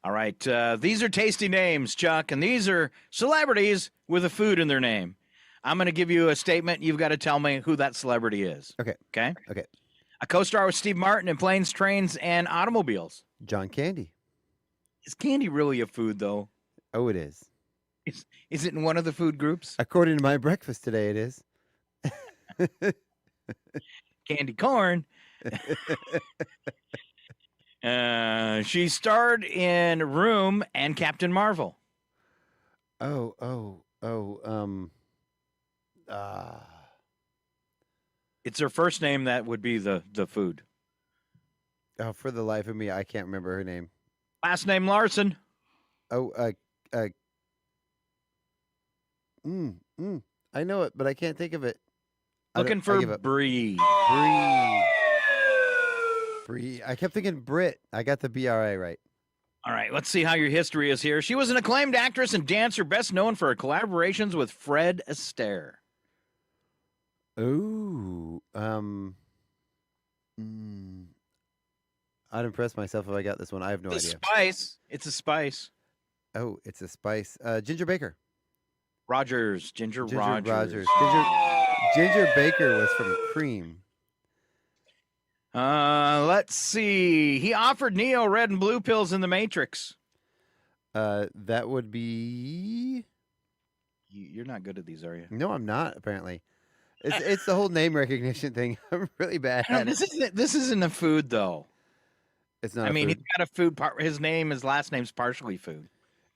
All right. These are tasty names, Chuck, and these are celebrities with a food in their name. I'm going to give you a statement. You've got to tell me who that celebrity is.
Okay.
A co-star with Steve Martin in Planes, Trains, and Automobiles.
John Candy.
Is candy really a food, though?
Oh, it is.
Is it in one of the food groups?
According to my breakfast today, it is.
Candy corn. She starred in Room and Captain Marvel. It's her first name that would be the food.
Oh, for the life of me, I can't remember her name.
Last name Larson.
Oh, I know it, but I can't think of it.
Looking for Bree.
Bree. I kept thinking Brit. I got the BRA right.
All right, let's see how your history is here. She was an acclaimed actress and dancer, best known for her collaborations with Fred Astaire.
Ooh. I'd impress myself if I got this one. I have no idea.
Spice. It's a spice.
Oh, it's a spice. Ginger Baker.
Rogers. Ginger Rogers.
Ginger Baker was from Cream.
Let's see. He offered Neo red and blue pills in The Matrix.
That would be...
You're not good at these, are you?
No, I'm not, apparently. It's the whole name recognition thing. I'm really bad at it.
This isn't a food, though.
It's not
I mean,
food.
he's got a food part. His last name's partially food.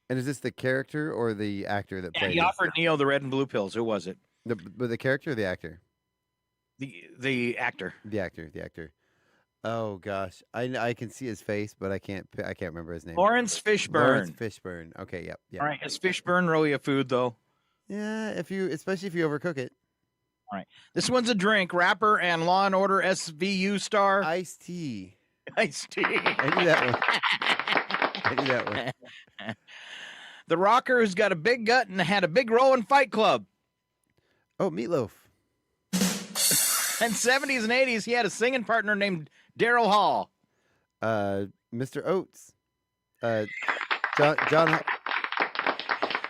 And is this the character or the actor that played
He
it?
offered Neo the red and blue pills. Who was it?
The character or the actor?
The actor.
The actor. Oh gosh, I can see his face, but I can't remember his name.
Lawrence Fishburne.
Lawrence Fishburne. Okay, yep.
All right, is Fishburne really a food though?
Yeah, especially if you overcook it.
All right, this one's a drink. Rapper and Law and Order SVU star.
Iced tea.
Iced tea.
I knew that one.
The rocker who's got a big gut and had a big role in Fight Club.
Oh, Meatloaf.
In 70s and 80s, he had a singing partner named Daryl Hall.
Mr. Oates. John.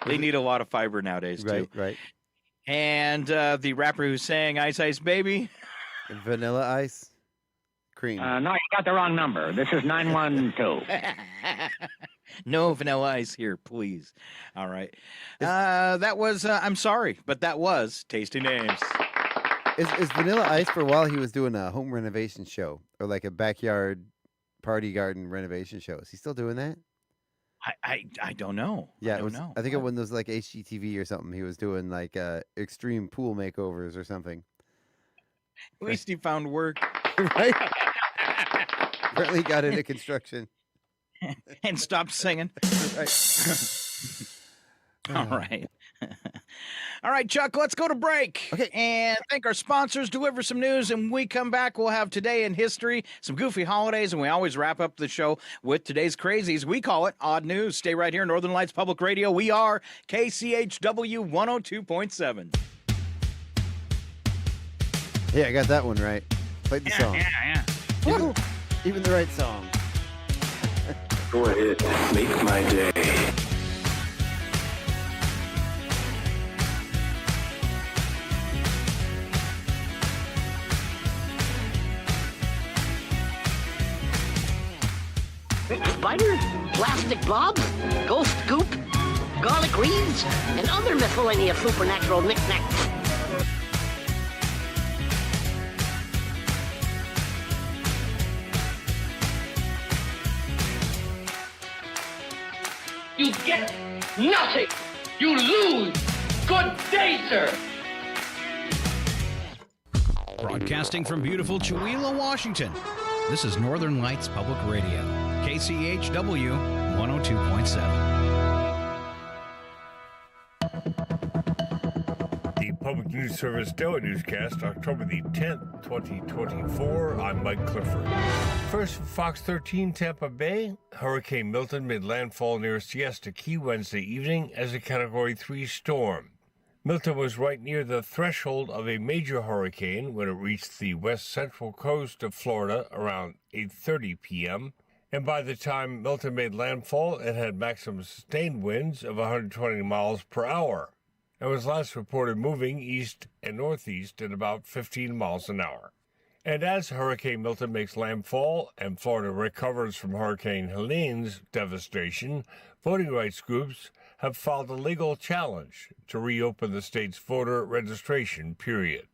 They need a lot of fiber nowadays, too.
Right.
And the rapper who sang Ice Ice Baby.
Vanilla Ice. Cream.
No, you got the wrong number. This is 912.
No Vanilla Ice here, please. All right. That was, I'm sorry, but that was Tasty Names.
Is Vanilla Ice for a while he was doing a home renovation show or like a backyard party garden renovation show? Is he still doing that?
I don't know.
Yeah,
I don't know.
I think it was like HGTV or something. He was doing like extreme pool makeovers or something.
At least he found work.
Right? Apparently he got into construction.
And stopped singing.
Right.
All right. All right, Chuck, let's go to break.
Okay.
And thank our sponsors, deliver some news, and when we come back, we'll have Today in History, some goofy holidays, and we always wrap up the show with today's crazies. We call it Odd News. Stay right here, Northern Lights Public Radio. We are KCHW 102.7.
Yeah, I got that one right. Played the song.
Yeah.
Even the right song.
Go ahead, make my day.
Spiders, plastic blobs, ghost goop, garlic reeds, and other miscellaneous supernatural knickknacks.
You get nothing. You lose. Good day, sir.
Broadcasting from beautiful Chewelah, Washington. This is Northern Lights Public Radio, KCHW 102.7.
The Public News Service Daily Newscast, October the 10th, 2024. I'm Mike Clifford. First, Fox 13 Tampa Bay. Hurricane Milton made landfall near Siesta Key Wednesday evening as a Category 3 storm. Milton was right near the threshold of a major hurricane when it reached the west central coast of Florida around 8:30 p.m., and by the time Milton made landfall, it had maximum sustained winds of 120 miles per hour, and was last reported moving east and northeast at about 15 miles an hour. And as Hurricane Milton makes landfall and Florida recovers from Hurricane Helene's devastation, voting rights groups have filed a legal challenge to reopen the state's voter registration period,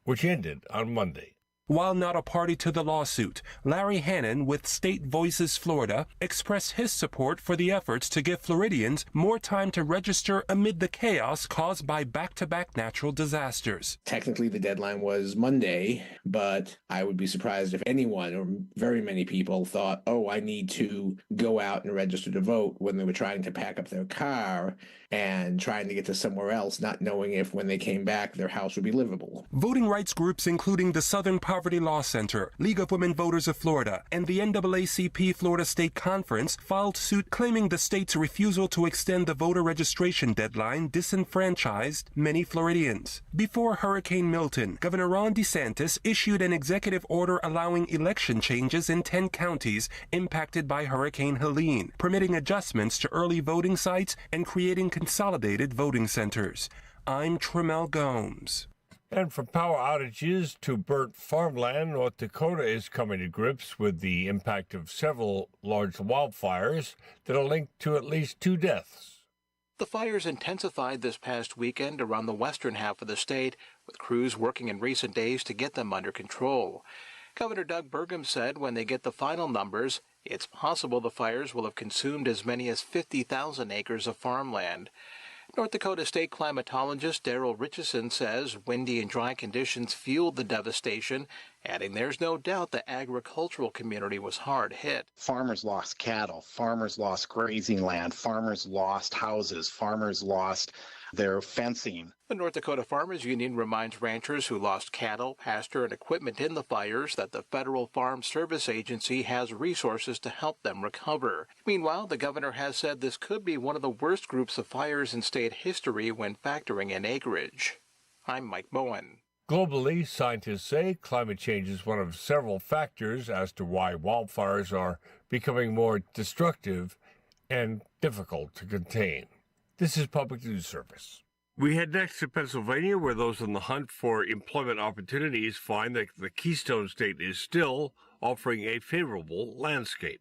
which ended on Monday.
While not a party to the lawsuit, Larry Hannon with State Voices Florida expressed his support for the efforts to give Floridians more time to register amid the chaos caused by back-to-back natural disasters.
Technically, the deadline was Monday, but I would be surprised if anyone or very many people thought, oh, I need to go out and register to vote when they were trying to pack up their car and trying to get to somewhere else, not knowing if when they came back, their house would be livable.
Voting rights groups including the Southern Poverty Law Center, League of Women Voters of Florida, and the NAACP Florida State Conference filed suit claiming the state's refusal to extend the voter registration deadline disenfranchised many Floridians. Before Hurricane Milton, Governor Ron DeSantis issued an executive order allowing election changes in 10 counties impacted by Hurricane Helene, permitting adjustments to early voting sites and creating consolidated voting centers. I'm Tremel Gomes.
And from power outages to burnt farmland, North Dakota is coming to grips with the impact of several large wildfires that are linked to at least 2 deaths.
The fires intensified this past weekend around the western half of the state, with crews working in recent days to get them under control. Governor Doug Burgum said when they get the final numbers, it's possible the fires will have consumed as many as 50,000 acres of farmland. North Dakota state climatologist Daryl Richardson says windy and dry conditions fueled the devastation, adding there's no doubt the agricultural community was hard hit.
Farmers lost cattle, farmers lost grazing land, farmers lost houses, farmers lost their fencing.
The North Dakota Farmers Union reminds ranchers who lost cattle, pasture, and equipment in the fires that the Federal Farm Service Agency has resources to help them recover. Meanwhile, the governor has said this could be one of the worst groups of fires in state history when factoring in acreage. I'm Mike Bowen.
Globally, scientists say climate change is one of several factors as to why wildfires are becoming more destructive and difficult to contain. This is Public News Service. We head next to Pennsylvania, where those on the hunt for employment opportunities find that the Keystone State is still offering a favorable landscape.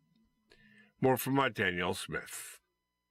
More from my Danielle Smith.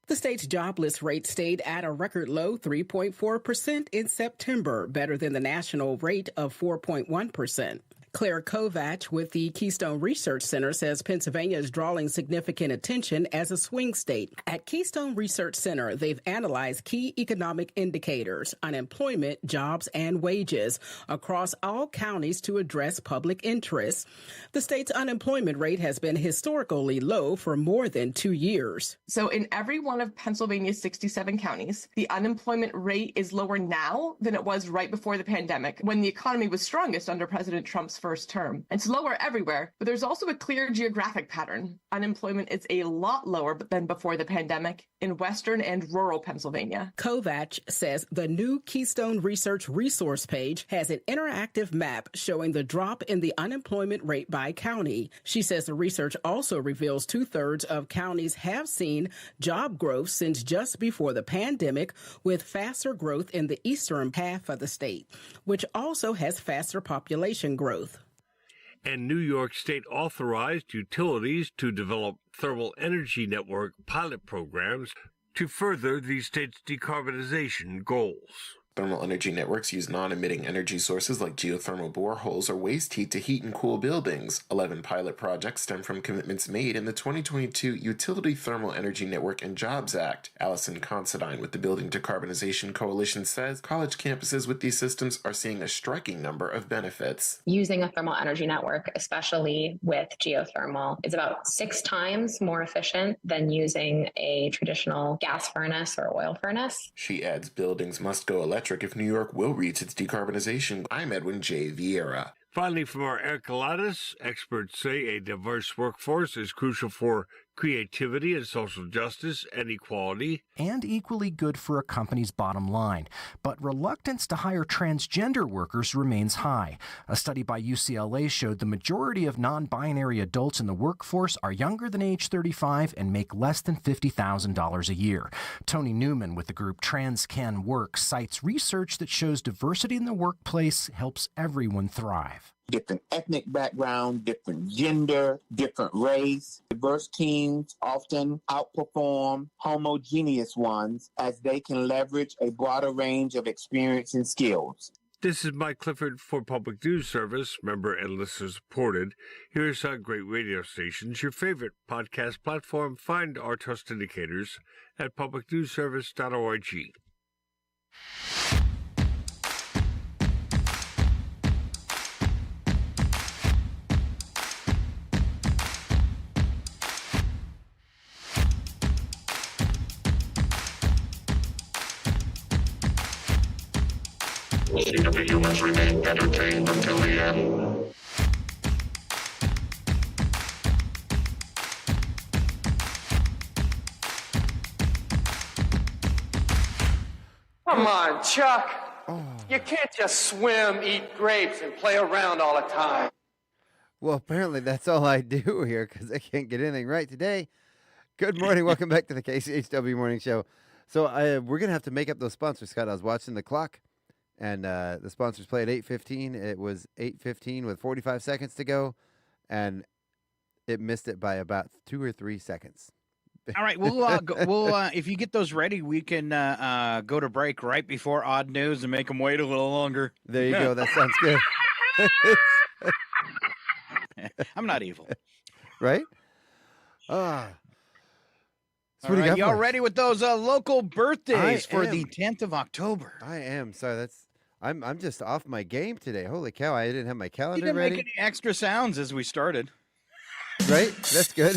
The state's jobless rate stayed at a record low 3.4% in September, better than the national rate of 4.1%. Claire Kovach with the Keystone Research Center says Pennsylvania is drawing significant attention as a swing state. At Keystone Research Center, they've analyzed key economic indicators, unemployment, jobs, and wages across all counties to address public interest. The state's unemployment rate has been historically low for more than 2 years.
So in every one of Pennsylvania's 67 counties, the unemployment rate is lower now than it was right before the pandemic, when the economy was strongest under President Trump's first term. It's lower everywhere, but there's also a clear geographic pattern. Unemployment is a lot lower than before the pandemic in western and rural Pennsylvania.
Kovach says the new Keystone Research resource page has an interactive map showing the drop in the unemployment rate by county. She says the research also reveals 2/3 of counties have seen job growth since just before the pandemic, with faster growth in the eastern half of the state, which also has faster population growth.
And New York State authorized utilities to develop thermal energy network pilot programs to further the state's decarbonization goals.
Thermal energy networks use non-emitting energy sources like geothermal boreholes or waste heat to heat and cool buildings. 11 pilot projects stem from commitments made in the 2022 Utility Thermal Energy Network and Jobs Act. Allison Considine with the Building Decarbonization Coalition says college campuses with these systems are seeing a striking number of benefits.
Using a thermal energy network, especially with geothermal, is about 6 times more efficient than using a traditional gas furnace or oil furnace.
She adds buildings must go electric if New York will reach its decarbonization. I'm Edwin J. Vieira.
Finally, from our Ercolatus, experts say a diverse workforce is crucial for creativity and social justice and equality.
And equally good for a company's bottom line. But reluctance to hire transgender workers remains high. A study by UCLA showed the majority of non-binary adults in the workforce are younger than age 35 and make less than $50,000 a year. Tony Newman with the group Trans Can Work cites research that shows diversity in the workplace helps everyone thrive.
Different ethnic background, different gender, different race. Diverse teams often outperform homogeneous ones as they can leverage a broader range of experience and skills.
This is Mike Clifford for Public News Service, member and listener supported. Here's our great radio stations, your favorite podcast platform. Find our trust indicators at publicnewsservice.org.
CWS remain entertained until the end.
Come on, Chuck. You can't just swim, eat grapes, and play around all the time.
Well, apparently that's all I do here because I can't get anything right today. Good morning. Welcome back to the KCHW Morning Show. So we're going to have to make up those sponsors, Scott. I was watching the clock, And the sponsors play at 8:15. It was 8:15 with 45 seconds to go, and it missed it by about 2 or 3 seconds.
All right, if you get those ready, we can go to break right before odd news and make them wait a little longer.
There you go. That sounds good.
I'm not evil,
right?
So all right, y'all ready with those local birthdays for the 10th of October?
I am. Sorry, I'm just off my game today. Holy cow! I didn't have my calendar
You didn't
ready.
make any extra sounds as we started.
Right? That's good.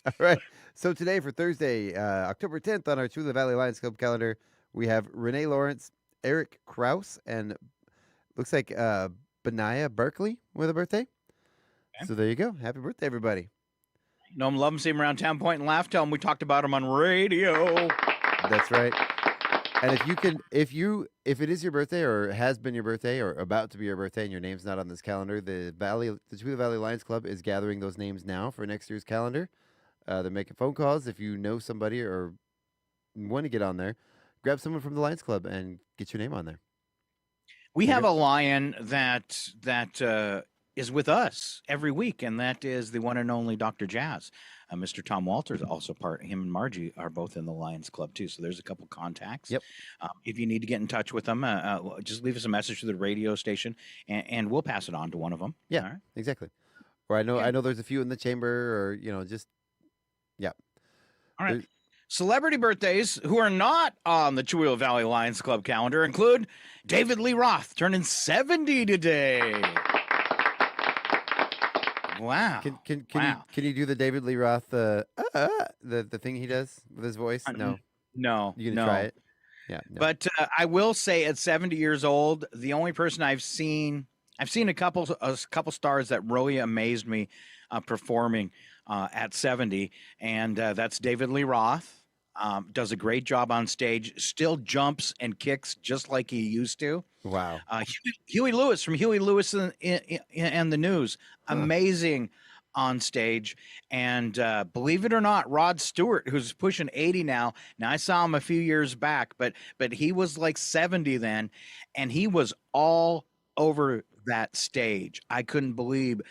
All right. So today for Thursday, October 10th on our Chula Valley Lions Club calendar, we have Renee Lawrence, Eric Krause, and looks like Benaya Berkeley with a birthday. Okay. So there you go. Happy birthday, everybody.
Know them, love them, see them around town, point and laugh. Tell them we talked about them on radio.
That's right. And if it is your birthday or has been your birthday or about to be your birthday and your name's not on this calendar, the Chula Valley Lions Club is gathering those names now for next year's calendar. They're making phone calls. If you know somebody or want to get on there, grab someone from the Lions Club and get your name on there.
We have a lion that is with us every week, and that is the one and only Dr. Jazz. Mr. Tom Walters, also him and Margie are both in the Lions Club too. So there's a couple contacts.
Yep.
If you need to get in touch with them, just leave us a message to the radio station, and we'll pass it on to one of them.
Yeah,
all right?
Exactly. Or I know there's a few in the chamber, or just yeah.
All right. Celebrity birthdays who are not on the Chula Valley Lions Club calendar include David Lee Roth, turning 70 today. Wow.
Can
wow.
you do the David Lee Roth the thing he does with his voice? No. You gonna try it? Yeah. No.
But I will say at 70 years old, the only person I've seen a couple stars that really amazed me performing at 70, and that's David Lee Roth. Does a great job on stage, still jumps and kicks just like he used to.
Wow.
Huey Lewis from Huey Lewis and the News, amazing on stage. And believe it or not, Rod Stewart, who's pushing 80 now. Now I saw him a few years back, but he was like 70 then, and he was all over that stage. I couldn't believe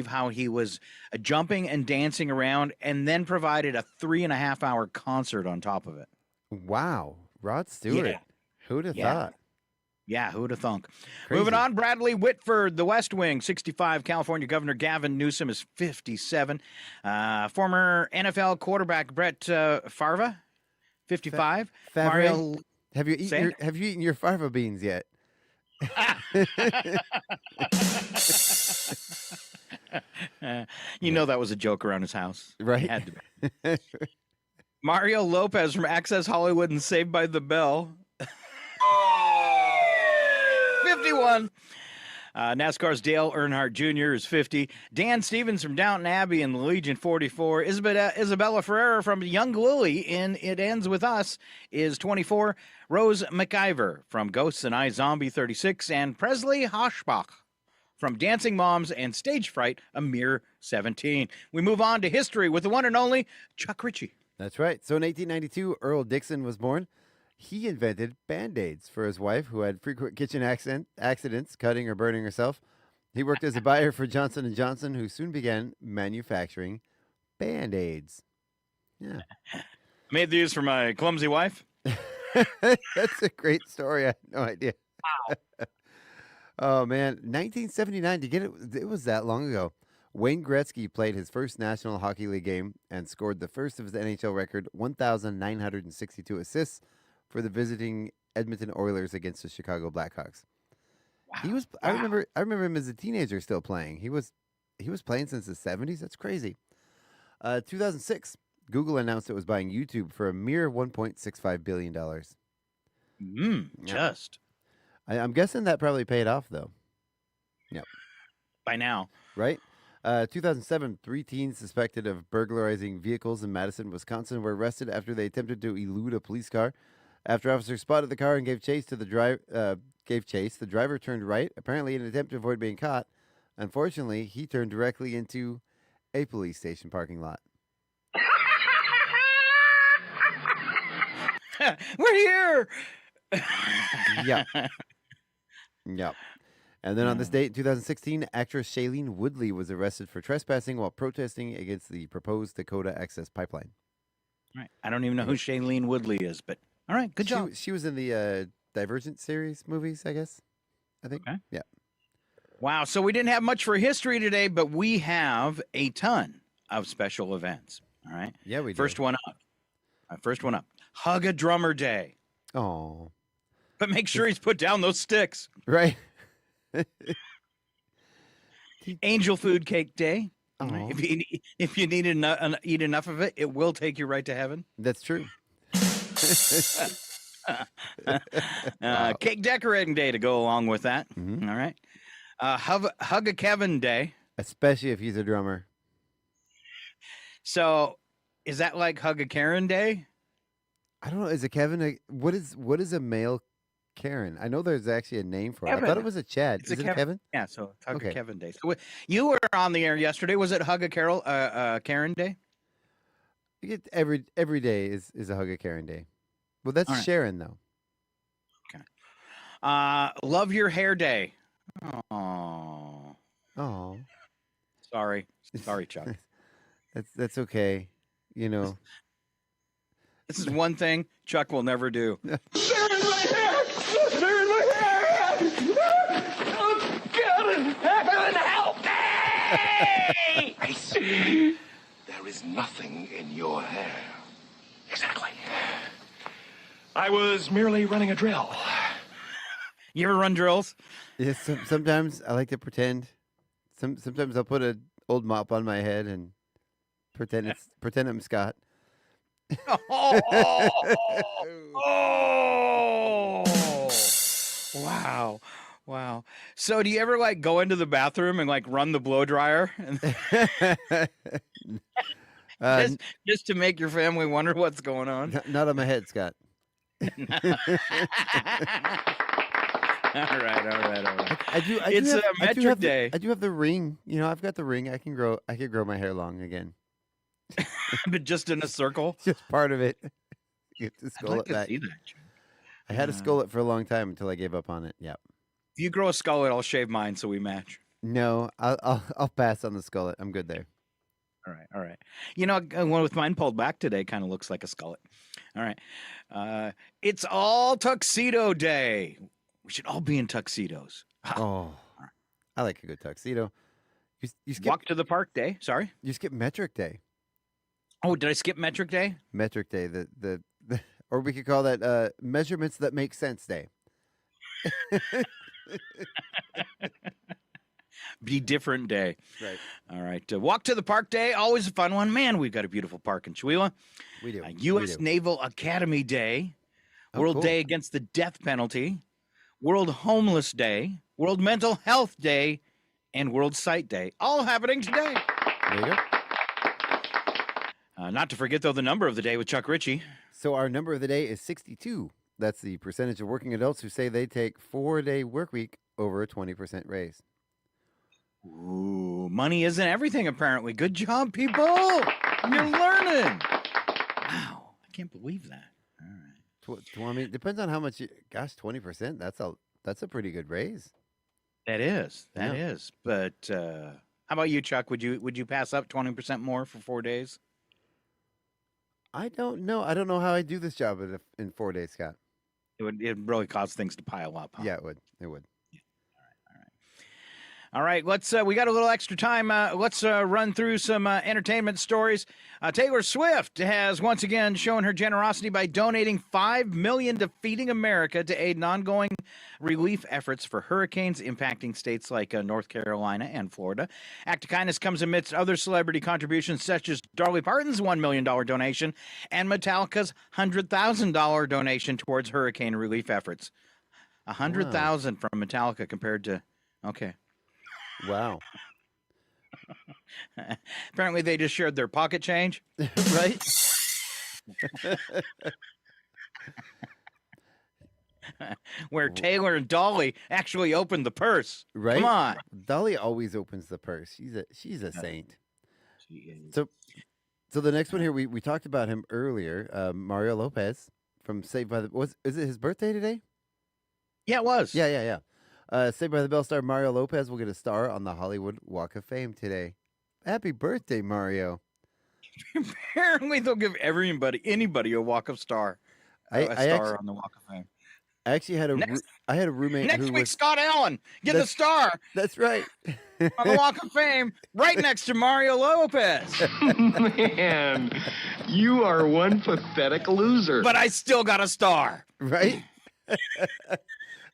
how he was jumping and dancing around, and then provided a 3.5 hour concert on top of it.
Wow. Rod Stewart.
Yeah.
Who'd have thought?
Yeah, who'd have thunk?
Crazy.
Moving on, Bradley Whitford, the West Wing, 65. California Governor Gavin Newsom is 57. Former NFL quarterback Brett Favre, 55. Mario,
have you eaten your Favre beans yet?
You know that was a joke around his house,
right?
It had to be. Mario Lopez from Access Hollywood and Saved by the Bell, 51. NASCAR's Dale Earnhardt Jr. is 50. Dan Stevens from Downton Abbey and the Legion, 44. Isabella Ferreira from Young Lily in It Ends With Us is 24. Rose McIver from Ghosts and I, Zombie, 36. And Presley Hoshbach from Dancing Moms and Stage Fright, a mere 17. We move on to history with the one and only Chuck Ritchie.
That's right. So in 1892, Earl Dixon was born. He invented Band-Aids for his wife, who had frequent kitchen accidents, cutting or burning herself. He worked as a buyer for Johnson & Johnson, who soon began manufacturing Band-Aids. Yeah.
Made these for my clumsy wife.
That's a great story. I had no idea. Wow. Oh, man. 1979, to get it, it was that long ago. Wayne Gretzky played his first National Hockey League game and scored the first of his NHL record, 1,962 assists, for the visiting Edmonton Oilers against the Chicago Blackhawks. Wow. He was. I remember him as a teenager still playing. He was playing since the 70s. That's crazy. 2006, Google announced it was buying YouTube for a mere $1.65 billion.
Just.
I'm guessing that probably paid off though. Yep.
By now,
right? 2007, 3 teens suspected of burglarizing vehicles in Madison, Wisconsin, were arrested after they attempted to elude a police car. After officers spotted the car and gave chase, the driver turned right, apparently in an attempt to avoid being caught. Unfortunately, he turned directly into a police station parking lot.
We're here.
Yeah. Yep. And then on this date in 2016, actress Shailene Woodley was arrested for trespassing while protesting against the proposed Dakota Access Pipeline.
Right. I don't even know who Shailene Woodley is, but all right, good job.
She was in the Divergent series movies, I guess. I think.
Okay.
Yeah.
Wow. So we didn't have much for history today, but we have a ton of special events. All right.
Yeah, we do.
First one up. Hug a Drummer Day.
Oh.
But make sure he's put down those sticks.
Right.
Angel Food Cake Day.
Oh.
If you need eat enough of it, it will take you right to heaven.
That's true.
Cake decorating day to go along with that.
Mm-hmm.
All right. Hug a Kevin Day.
Especially if he's a drummer.
So is that like Hug a Karen Day?
I don't know. Is a Kevin what is a male Karen? I know there's actually a name for it.
Kevin.
I thought it was a Chad.
It's
Is it a Kevin?
Yeah, so it's Hug
Okay.
a Kevin Day. So you were on the air yesterday. Was it Hug a Karen Day?
Every day is a Hug a Karen Day. Well, that's
All right.
Sharon though.
Okay. Love Your Hair Day. Oh.
Oh.
Sorry, Chuck.
That's okay. You know.
This is one thing Chuck will never do.
They're in my hair! They're in my hair! Oh, Kevin, help me!
I see. There is nothing in your hair.
Exactly. I was merely running a drill.
You ever run drills?
Yes. Sometimes I like to pretend. Sometimes I'll put an old mop on my head and pretend I'm Scott.
Wow. So do you ever like go into the bathroom and like run the blow dryer just to make your family wonder what's going on?
Not on my head, Scott.
All right. It's a metric day.
I do have the ring. You know, I've got the ring. I can grow my hair long again.
But just in a circle?
Just part of it. You have to
I'd
skull
like
it
to
back.
see that.
I had to skull it for a long time until I gave up on it. Yep.
If you grow a skullet, I'll shave mine so we match.
No, I'll pass on the skullet. I'm good there.
All right. You know, one with mine pulled back today kind of looks like a skullet. All right. It's all tuxedo day. We should all be in tuxedos.
Oh, I like a good tuxedo. You skip
Walk to the park day. Sorry.
You skip metric day.
Oh, did I skip metric day?
Metric day. The or we could call that measurements that make sense day.
Be different day.
Right.
All right. Walk to the park day. Always a fun one. Man, we've got a beautiful park in Chihuahua.
We do.
U.S. Naval Academy Day. World
cool.
Day Against the Death Penalty. World Homeless Day. World Mental Health Day. And World Sight Day. All happening today.
There you go.
Not to forget, though, the number of the day with Chuck Ritchie.
So our number of the day is 62. That's the percentage of working adults who say they take 4-day work week over a 20% raise.
Ooh, money isn't everything, apparently. Good job, people. You're learning. Wow. I can't believe that. All right.
I mean, depends on how much. 20%. That's a pretty good raise.
That is. But how about you, Chuck? Would you pass up 20% more for 4 days?
I don't know. I don't know how I do this job in 4 days, Scott.
It really cause things to pile up. Huh?
Yeah, it would. It would.
All right, let's. We got a little extra time. Let's run through some entertainment stories. Taylor Swift has once again shown her generosity by donating $5 million to Feeding America to aid in ongoing relief efforts for hurricanes impacting states like North Carolina and Florida. Act of kindness comes amidst other celebrity contributions, such as Dolly Parton's $1 million donation and Metallica's $100,000 donation towards hurricane relief efforts. $100,000 from Metallica compared to okay.
Wow.
Apparently they just shared their pocket change.
Right?
Where Taylor and Dolly actually opened the purse.
Right?
Come on.
Dolly always opens the purse. She's a saint.
She is.
So the next one here, we talked about him earlier. Mario Lopez from Saved by the is it his birthday today?
Yeah, it was.
Yeah. Saved by the Bell star Mario Lopez will get a star on the Hollywood Walk of Fame today. Happy birthday, Mario.
Apparently, they'll give anybody a Walk of Star. A star on the Walk of Fame.
I actually had a roommate
Next
who
week,
was
Scott Allen get the star
That's right.
on the Walk of Fame, right next to Mario Lopez.
Man, you are one pathetic loser.
But I still got a star.
Right?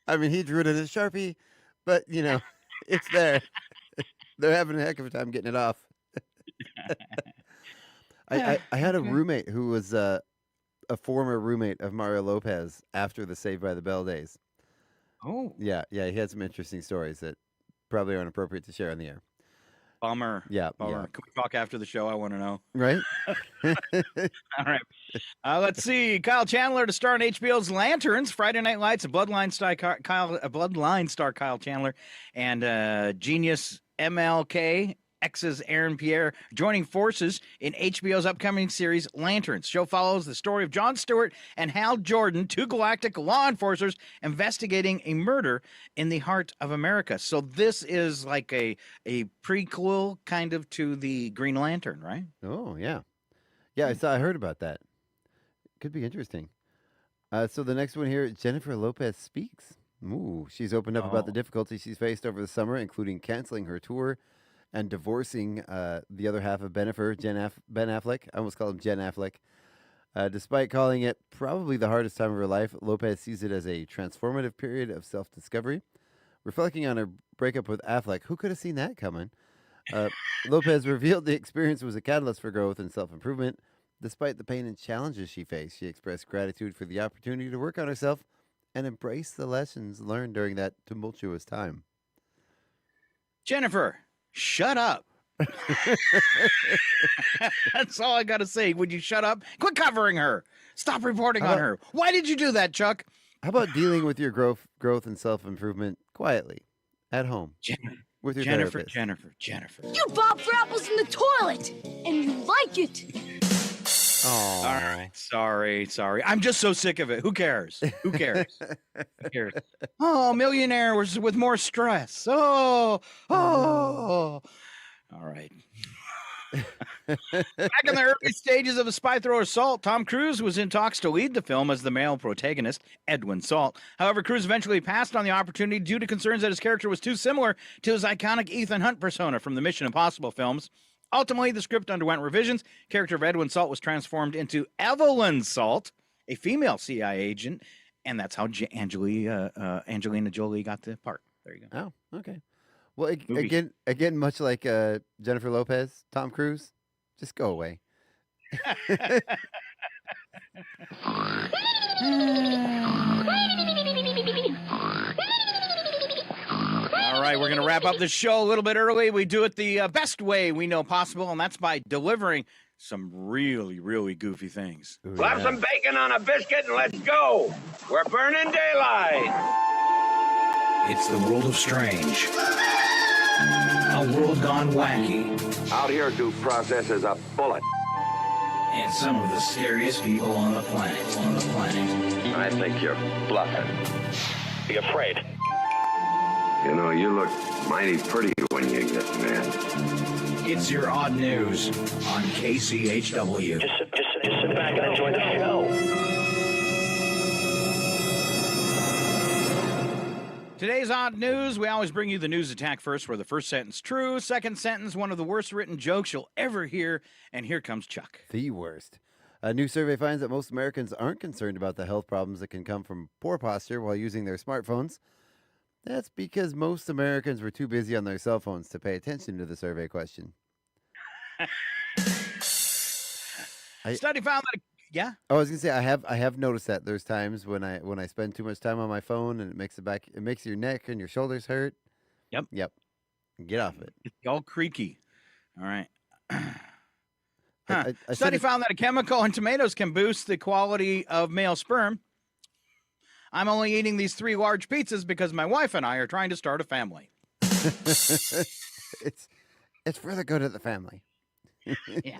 I mean, he drew it in a Sharpie, but, it's there. They're having a heck of a time getting it off. I had a roommate who was a former roommate of Mario Lopez after the Saved by the Bell days.
Oh.
Yeah, he had some interesting stories that probably aren't appropriate to share on the air.
Bummer.
Yeah.
Bummer. Can we talk after the show? I want to know.
Right?
All right. Let's see. Kyle Chandler to star in HBO's Lanterns, Friday Night Lights, Bloodline star Kyle Chandler, and genius MLK X's Aaron Pierre joining forces in HBO's upcoming series Lanterns. Show follows the story of Jon Stewart and Hal Jordan, two galactic law enforcers investigating a murder in the heart of America. So this is like a prequel kind of to the Green Lantern, right?
Oh, yeah. Yeah, I heard about that. Could be interesting. So the next one here, Jennifer Lopez speaks. Ooh, she's opened up about the difficulties she's faced over the summer, including canceling her tour and divorcing the other half of Ben Affleck. I almost called him Jen Affleck. Despite calling it probably the hardest time of her life, Lopez sees it as a transformative period of self-discovery. Reflecting on her breakup with Affleck, who could have seen that coming? Lopez revealed the experience was a catalyst for growth and self-improvement. Despite the pain and challenges she faced, she expressed gratitude for the opportunity to work on herself and embrace the lessons learned during that tumultuous time.
Jennifer, shut up. That's all I got to say. Would you shut up? Quit covering her. Stop reporting on her. Why did you do that, Chuck?
How about dealing with your growth and self-improvement quietly at home with your therapist?
Jennifer.
You bob for apples in the toilet, and you like it.
Oh,
all right. Sorry. I'm just so sick of it. Who cares? Who cares? Oh, millionaire was with more stress. Oh. All right. Back in the early stages of a spy thriller assault, Tom Cruise was in talks to lead the film as the male protagonist, Edwin Salt. However, Cruise eventually passed on the opportunity due to concerns that his character was too similar to his iconic Ethan Hunt persona from the Mission Impossible films. Ultimately, the script underwent revisions. Character of Edwin Salt was transformed into Evelyn Salt, a female CIA agent, and that's how Angelina Jolie got the part. There you go.
Oh, okay. Well, again, much like Jennifer Lopez, Tom Cruise, just go away.
All right, we're going to wrap up the show a little bit early. We do it the best way we know possible, and that's by delivering some really, really goofy things.
Slap some bacon on a biscuit and let's go. We're burning daylight.
It's the world of strange. A world gone wacky.
Out here, due process is a bullet.
And some of the scariest people on the planet.
I think you're bluffing. Be afraid. You know, you look mighty pretty when you get mad.
It's your odd news on KCHW.
Just sit back and enjoy the show.
Today's odd news, we always bring you the news attack first, where the first sentence true, second sentence one of the worst written jokes you'll ever hear, and here comes Chuck.
The worst. A new survey finds that most Americans aren't concerned about the health problems that can come from poor posture while using their smartphones. That's because most Americans were too busy on their cell phones to pay attention to the survey question.
Study found that. Yeah.
I was gonna say I have noticed that there's times when I spend too much time on my phone and it makes your neck and your shoulders hurt.
Yep.
Get off it.
It's all creaky. All right.
I
Study found that a chemical in tomatoes can boost the quality of male sperm. I'm only eating these 3 large pizzas because my wife and I are trying to start a family.
It's for the good of the family.
Yeah.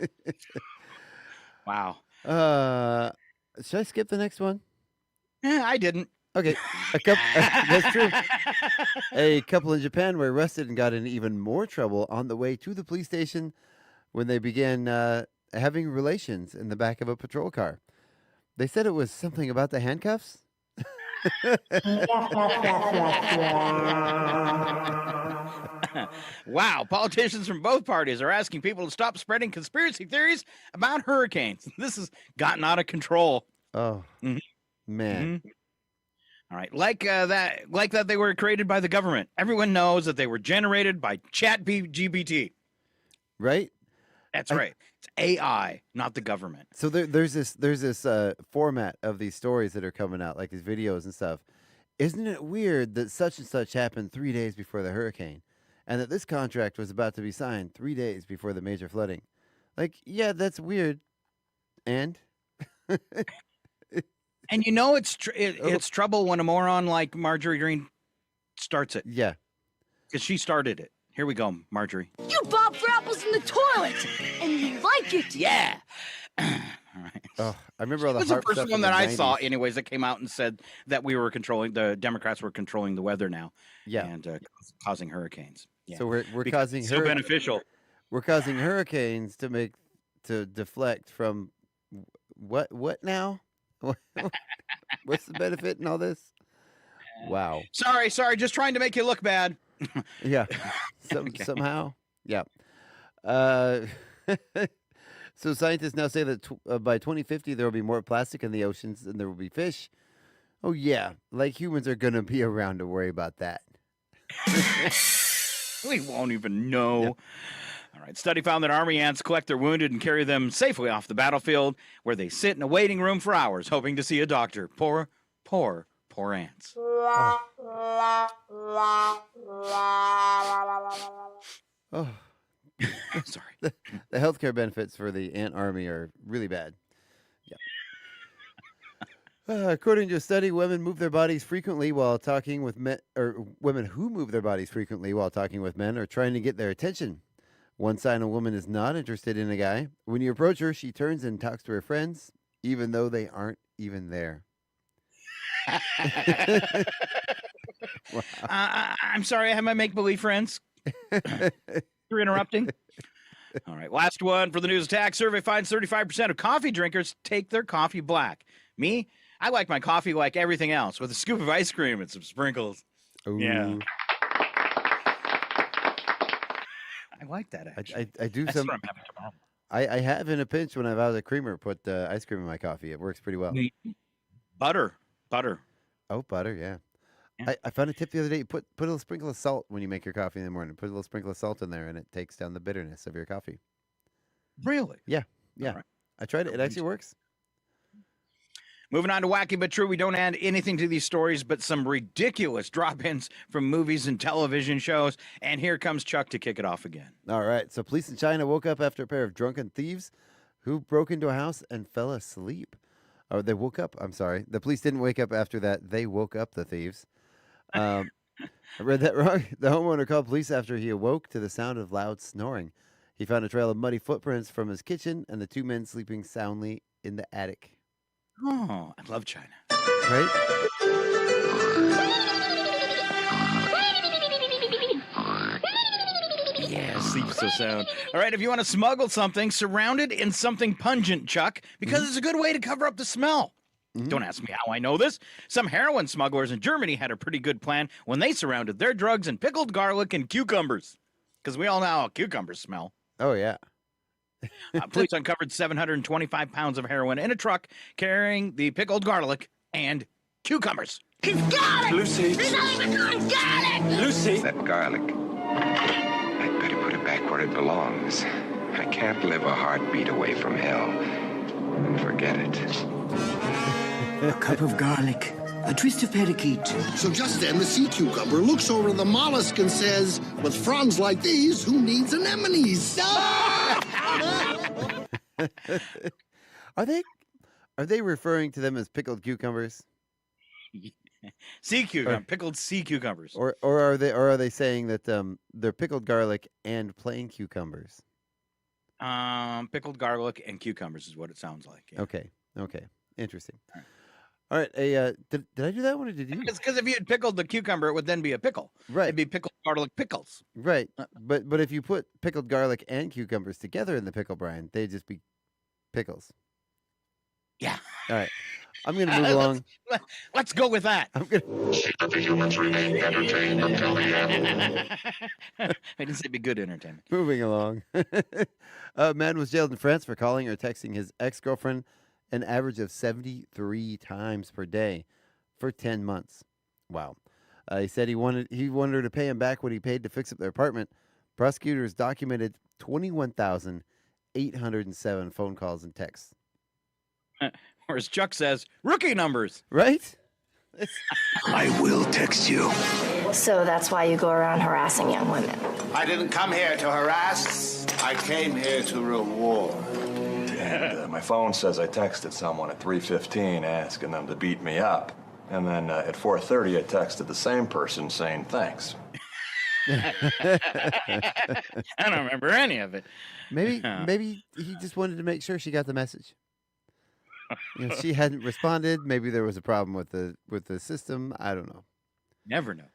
Wow.
Should I skip the next one?
I didn't.
Okay, that's true. A couple in Japan were arrested and got in even more trouble on the way to the police station when they began having relations in the back of a patrol car. They said it was something about the handcuffs.
Wow, politicians from both parties are asking people to stop spreading conspiracy theories about hurricanes. This has gotten out of control.
Oh, man.
All right, like that they were created by the government. Everyone knows that they were generated by ChatGPT.
Right?
That's right. It's AI, not the government.
So there's this format of these stories that are coming out, like these videos and stuff. Isn't it weird that such and such happened 3 days before the hurricane, and that this contract was about to be signed 3 days before the major flooding? Like, yeah, that's weird. And
and it's trouble when a moron like Marjorie Greene starts it.
Yeah,
because she started it. Here we go, Marjorie.
You bob for apples in the toilet, and you like it.
Yeah.
All right. Oh, I remember all the.
It was the
HAARP
first
stuff
one
in
that
the
I
90s.
saw, anyways, that came out and said that the Democrats were controlling the weather now.
Yeah.
And causing hurricanes. Yeah.
So we're
Because
causing
it's so beneficial.
We're causing hurricanes to deflect from what now? What's the benefit in all this? Wow.
Sorry, just trying to make you look bad.
Yeah. Somehow. Yeah. So scientists now say that by 2050 there will be more plastic in the oceans than there will be fish. Oh yeah, like humans are gonna be around to worry about that.
We won't even know. Yeah. All right. Study found that army ants collect their wounded and carry them safely off the battlefield, where they sit in a waiting room for hours, hoping to see a doctor. Poor ants.
Oh,
sorry.
The healthcare benefits for the ant army are really bad. Yeah. According to a study, women move their bodies frequently while talking with men, or women who move their bodies frequently while talking with men are trying to get their attention. One sign a woman is not interested in a guy: when you approach her, she turns and talks to her friends, even though they aren't even there.
Wow. I'm sorry, I have my make-believe friends. You're interrupting. All right, last one for the news attack. Survey finds 35% of coffee drinkers take their coffee black. Me, I like my coffee like everything else, with a scoop of ice cream and some sprinkles.
Ooh.
Yeah. I like that, actually.
I do
That's
some.
what I'm having tomorrow.
I have in a pinch when I've had a creamer put ice cream in my coffee. It works pretty well.
Butter.
Oh, butter, yeah. I found a tip the other day. Put a little sprinkle of salt when you make your coffee in the morning. Put a little sprinkle of salt in there, and it takes down the bitterness of your coffee.
Really?
Yeah.
Right.
I tried it. It actually works.
Moving on to Wacky But True. We don't add anything to these stories, but some ridiculous drop-ins from movies and television shows. And here comes Chuck to kick it off again.
All right. So police in China woke up after a pair of drunken thieves who broke into a house and fell asleep. Oh, they woke up. I'm sorry. The police didn't wake up after that. They woke up the thieves. I read that wrong. The homeowner called police after he awoke to the sound of loud snoring. He found a trail of muddy footprints from his kitchen and the two men sleeping soundly in the attic.
Oh, I love China.
Right?
Yeah, sleep so sound. All right, if you want to smuggle something, surround it in something pungent, Chuck, because it's a good way to cover up the smell. Don't ask me how I know this. Some heroin smugglers in Germany had a pretty good plan when they surrounded their drugs in pickled garlic and cucumbers. Because we all know how cucumbers smell.
Oh, yeah.
Police uncovered 725 pounds of heroin in a truck carrying the pickled garlic and cucumbers.
He's got it!
Lucy.
He's not even good! Got it!
Lucy! That garlic. I'd better put it back where it belongs. I can't live a heartbeat away from hell. Forget it.
A cup of garlic, a twist of parakeet.
So just then, the sea cucumber looks over the mollusk and says, with fronds like these, who needs anemones?
Are they referring to them as pickled cucumbers?
Sea cucumber, pickled sea cucumbers.
Or are they saying that they're pickled garlic and plain cucumbers?
Pickled garlic and cucumbers is what it sounds like. Yeah.
Okay. Interesting. All right. Did I do that one or did you?
It's because if you had pickled the cucumber, it would then be a pickle.
Right.
It'd be pickled garlic pickles.
Right. But if you put pickled garlic and cucumbers together in the pickle brine, they'd just be pickles.
Yeah.
All right. I'm going to move along.
Let's go with that.
I'm going
Let the humans remain entertained until the end.
I didn't say be good entertainment.
Moving along. A man was jailed in France for calling or texting his ex-girlfriend an average of 73 times per day for 10 months. Wow. He said he wanted her to pay him back what he paid to fix up their apartment. Prosecutors documented 21,807 phone calls and texts.
Or as Chuck says, rookie numbers.
Right?
I will text you.
So that's why you go around harassing young women.
I didn't come here to harass. I came here to reward.
And my phone says I texted someone at 3:15 asking them to beat me up. And then at 4:30, I texted the same person saying thanks.
I don't remember any of it.
Maybe he just wanted to make sure she got the message. She hadn't responded. Maybe there was a problem with the system. I don't know.
Never know.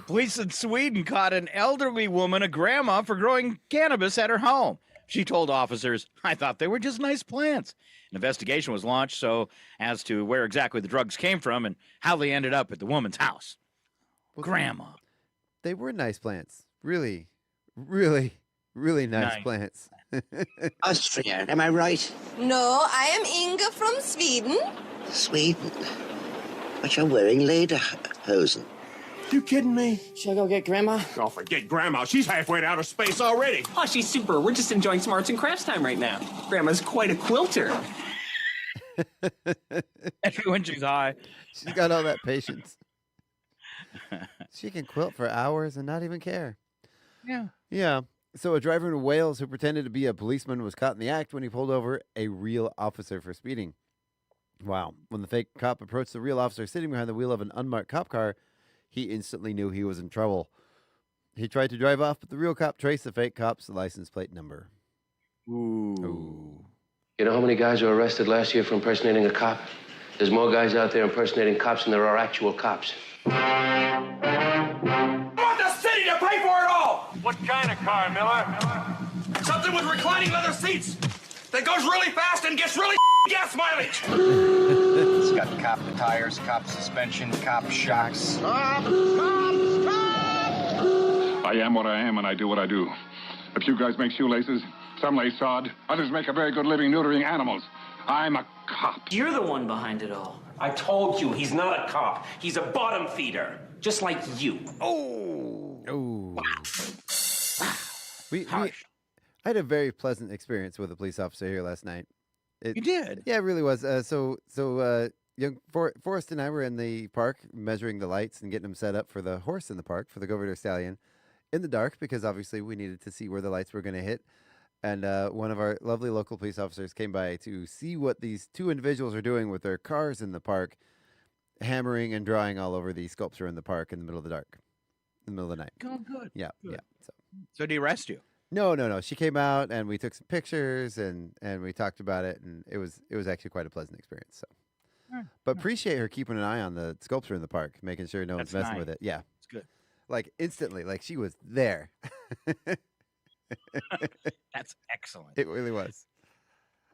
Police in Sweden caught an elderly woman, a grandma, for growing cannabis at her home. She told officers, "I thought they were just nice plants." An investigation was launched as to where exactly the drugs came from and how they ended up at the woman's house. Well, grandma.
They were nice plants. Really, really, really nice plants.
Austria, am I right?
No, I am Inga from Sweden.
Sweden? But you're wearing lederhosen.
You kidding me?
Should I go get Grandma?
Oh, forget Grandma. She's halfway to outer space already.
Oh, she's super. We're just enjoying some arts and crafts time right now. Grandma's quite a quilter.
When she's high.
She's got all that patience. She can quilt for hours and not even care.
Yeah.
Yeah. So a driver in Wales who pretended to be a policeman was caught in the act when he pulled over a real officer for speeding. Wow. When the fake cop approached the real officer sitting behind the wheel of an unmarked cop car, he instantly knew he was in trouble. He tried to drive off, but the real cop traced the fake cop's license plate number.
Ooh.
You know how many guys were arrested last year for impersonating a cop? There's more guys out there impersonating cops than there are actual cops.
I want the city to pay for it all! What kind of car, Miller? Something with reclining leather seats that goes really fast and gets really gas mileage!
It's got cop tires, cop suspension, cop shocks.
Stop! Stop! Stop!
I am what I am and I do what I do. A few guys make shoelaces, some lay sod, others make a very good living neutering animals. I'm a cop.
You're the one behind it all.
I told you, he's not a cop. He's a bottom feeder. Just like you.
Oh. I had a very pleasant experience with a police officer here last night.
You did?
Yeah, it really was. Young Forrest and I were in the park measuring the lights and getting them set up for the horse in the park, for the Gouverneur Stallion, in the dark, because obviously we needed to see where the lights were going to hit. And one of our lovely local police officers came by to see what these two individuals are doing with their cars in the park, hammering and drawing all over the sculpture in the park in the middle of the dark, in the middle of the night.
Oh, good.
Yeah,
Good.
yeah.
So did he arrest you?
No. She came out and we took some pictures and we talked about it, and it was actually quite a pleasant experience. So, but appreciate her keeping an eye on the sculpture in the park, making sure no one's messing with it. Yeah,
it's good.
Like instantly, like she was there.
That's excellent.
It really was.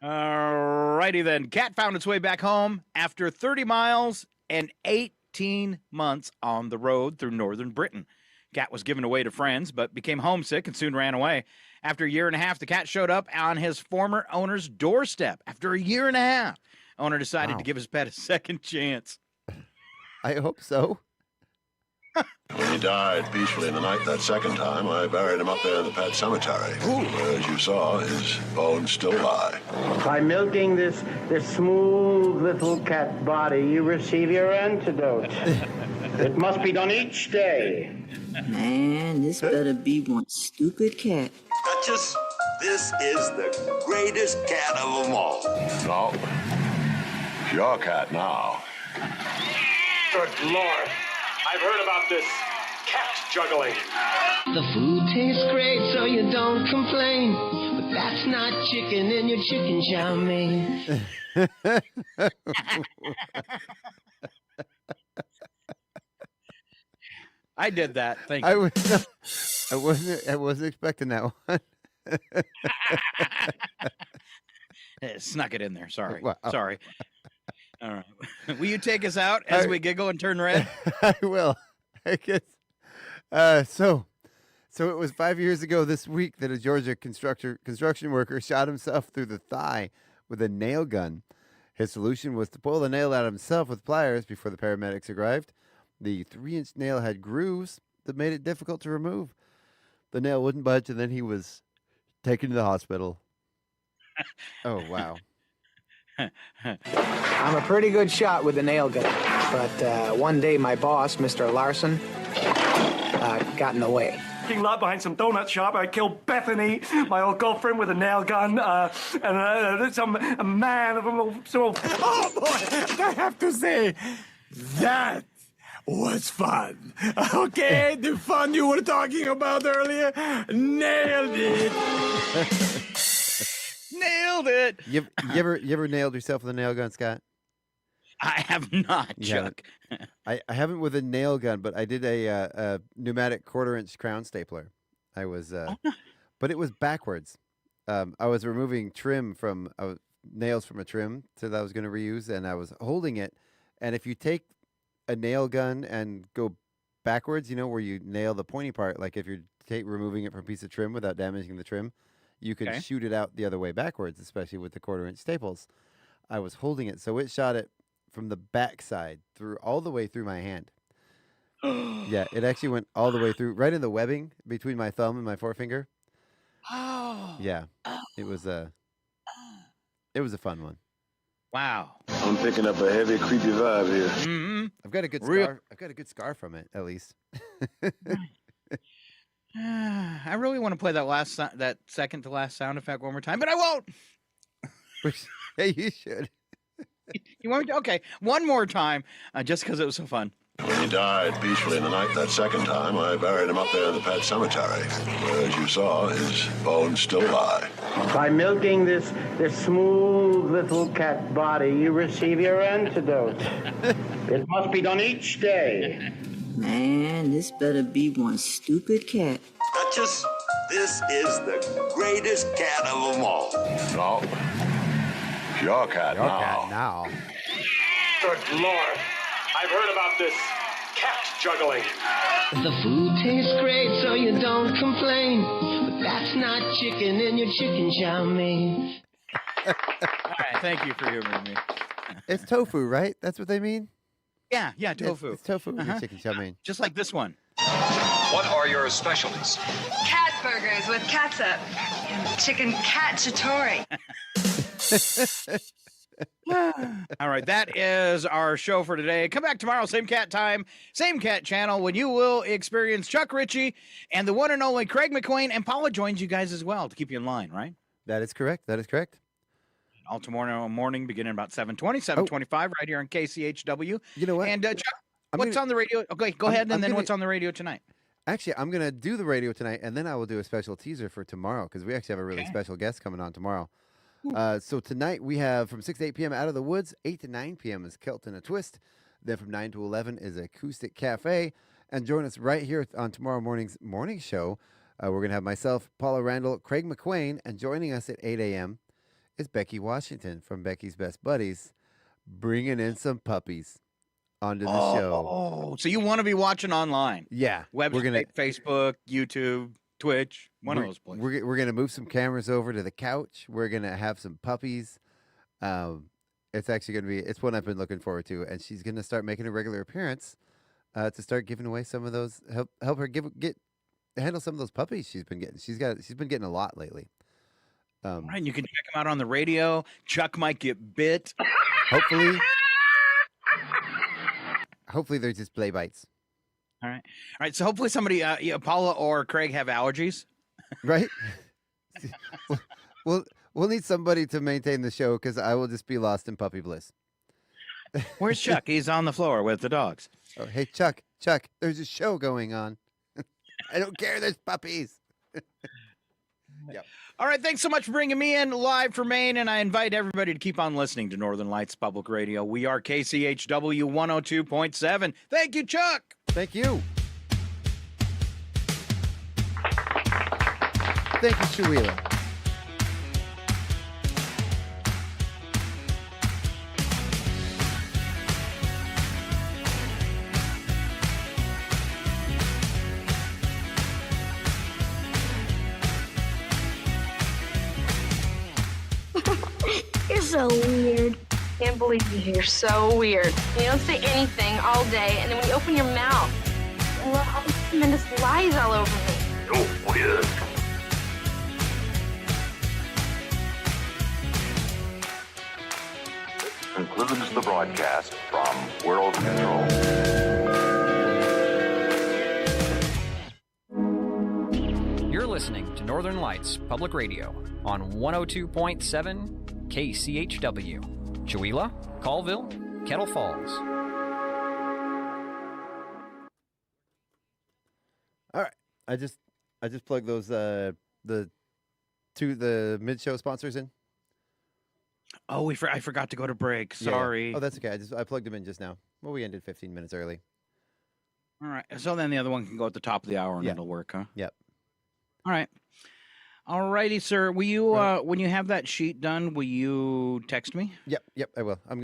All righty then. Cat found its way back home after 30 miles and 18 months on the road through northern Britain. Cat was given away to friends, but became homesick and soon ran away. After a year and a half, the cat showed up on his former owner's doorstep. After a year and a half, owner decided to give his pet a second chance.
I hope so.
When he died peacefully in the night that second time, I buried him up there in the pet cemetery. Where, as you saw, his bones still lie.
By milking this smooth little cat body, you receive your antidote. It must be done each day.
Man, this better be one stupid cat.
Duchess, this is the greatest cat of them all. No, it's your cat now.
Good Lord. I've heard about this cat juggling.
The food tastes great, so you don't complain. But that's not chicken in your chicken chow mein.
I did that. Thank
I
you.
I wasn't expecting that one.
Snuck it in there. Sorry.
Wow.
Sorry. All right. Will you take us out as we giggle and turn red?
I will. I guess. So it was 5 years ago this week that a Georgia construction worker shot himself through the thigh with a nail gun. His solution was to pull the nail out himself with pliers before the paramedics arrived. The 3-inch nail had grooves that made it difficult to remove. The nail wouldn't budge, and then he was taken to the hospital. Oh, wow.
I'm a pretty good shot with a nail gun, but one day my boss, Mr. Larson, got in the way.
Parking lot behind some donut shop, I killed Bethany, my old girlfriend, with a nail gun, and a man of a so.
Oh boy! I have to say, that was fun. Okay, the fun you were talking about earlier, nailed it.
Nailed it.
You ever nailed yourself with a nail gun, Scott?
I have not, Chuck.
I haven't with a nail gun, but I did a pneumatic 1/4-inch crown stapler. I was, but it was backwards. I was removing trim from nails from a trim that I was going to reuse, and I was holding it. And if you take a nail gun and go backwards, where you nail the pointy part, like if you're removing it from a piece of trim without damaging the trim, you can shoot it out the other way backwards, especially with the 1/4-inch staples. I was holding it, so it shot it from the backside all the way through my hand. Yeah, it actually went all the way through, right in the webbing between my thumb and my forefinger.
Oh.
Yeah, it was a fun one.
Wow.
I'm picking up a heavy, creepy vibe here.
Mm-hmm.
I've got a good scar. I've got a good scar from it, at least.
I really want to play that second to last sound effect one more time, but I won't.
Hey, you should.
You want me to? Okay, one more time, just because it was so fun.
When he died peacefully in the night that second time, I buried him up there in the pet cemetery, where, as you saw, his bones still lie.
By milking this smooth little cat body, you receive your antidote. It must be done each day.
Man, this better be one stupid cat.
Duchess, this is the greatest cat of them all.
No. Your cat
Your
now.
cat now.
Good Lord. I've heard about this cat juggling.
The food tastes great, so you don't complain. But that's not chicken in your chicken chow mein.
All right, thank you for humoring me.
It's tofu, right? That's what they mean?
Yeah, tofu.
It's tofu in your chicken chow mein.
Just like this one.
What are your specialties?
Cat burgers with catsup and chicken cacciatore.
All right, that is our show for today. Come back tomorrow, same cat time, same cat channel, when you will experience Chuck Ritchie and the one and only Craig McQueen, and Paula joins you guys as well to keep you in line, right?
That is correct. That is correct.
All tomorrow morning, beginning about 7:20, 7:25, right here on KCHW.
You know what?
And Chuck, what's on the radio? Okay, go ahead, and then what's on the radio tonight?
Actually, I'm going to do the radio tonight, and then I will do a special teaser for tomorrow, because we actually have a really special guest coming on tomorrow. So tonight we have from 6 to 8 p.m. Out of the Woods. 8 to 9 p.m. is Kilt and a Twist. Then from 9 to 11 is Acoustic Cafe. And join us right here on tomorrow morning's morning show. We're going to have myself, Paula Randall, Craig McQueen, and joining us at 8 a.m. is Becky Washington from Becky's Best Buddies, bringing in some puppies onto the show.
Oh, so you want to be watching online?
Yeah.
Website, Facebook, YouTube, Twitch, one of those places.
We're going to move some cameras over to the couch. We're going to have some puppies. It's actually going to be, it's one I've been looking forward to. And she's going to start making a regular appearance to start giving away some of those, help her handle some of those puppies she's been getting. She's been getting a lot lately.
Right, and you can check them out on the radio. Chuck might get bit.
Hopefully they're just play bites.
All right. So hopefully somebody, Paula or Craig, have allergies.
Right. We'll need somebody to maintain the show, because I will just be lost in puppy bliss.
Where's Chuck? He's on the floor with the dogs.
Oh, hey, Chuck, there's a show going on. I don't care. There's puppies. Yep.
All right, thanks so much for bringing me in live from Maine, and I invite everybody to keep on listening to Northern Lights Public Radio. We are KCHW 102.7. Thank you, Chuck.
Thank you. Thank you, Shuila.
You're so weird.
Can't believe you're so weird. You don't say anything all day, and then when you open your mouth, all these tremendous lies all over me.
You're weird. Concludes the broadcast from World Control.
You're listening to Northern Lights Public Radio on 102.7 KCHW. Chewelah, Colville, Kettle Falls.
All right. I just plugged those the mid-show sponsors in.
Oh, I forgot to go to break. Sorry.
Yeah. Oh, that's okay. I plugged them in just now. Well, we ended 15 minutes early.
All right. So then the other one can go at the top of the hour and
Yeah.
it'll work, huh?
Yep.
All right. All righty, sir. Will you when you have that sheet done, will you text me?
Yep, I will. I'm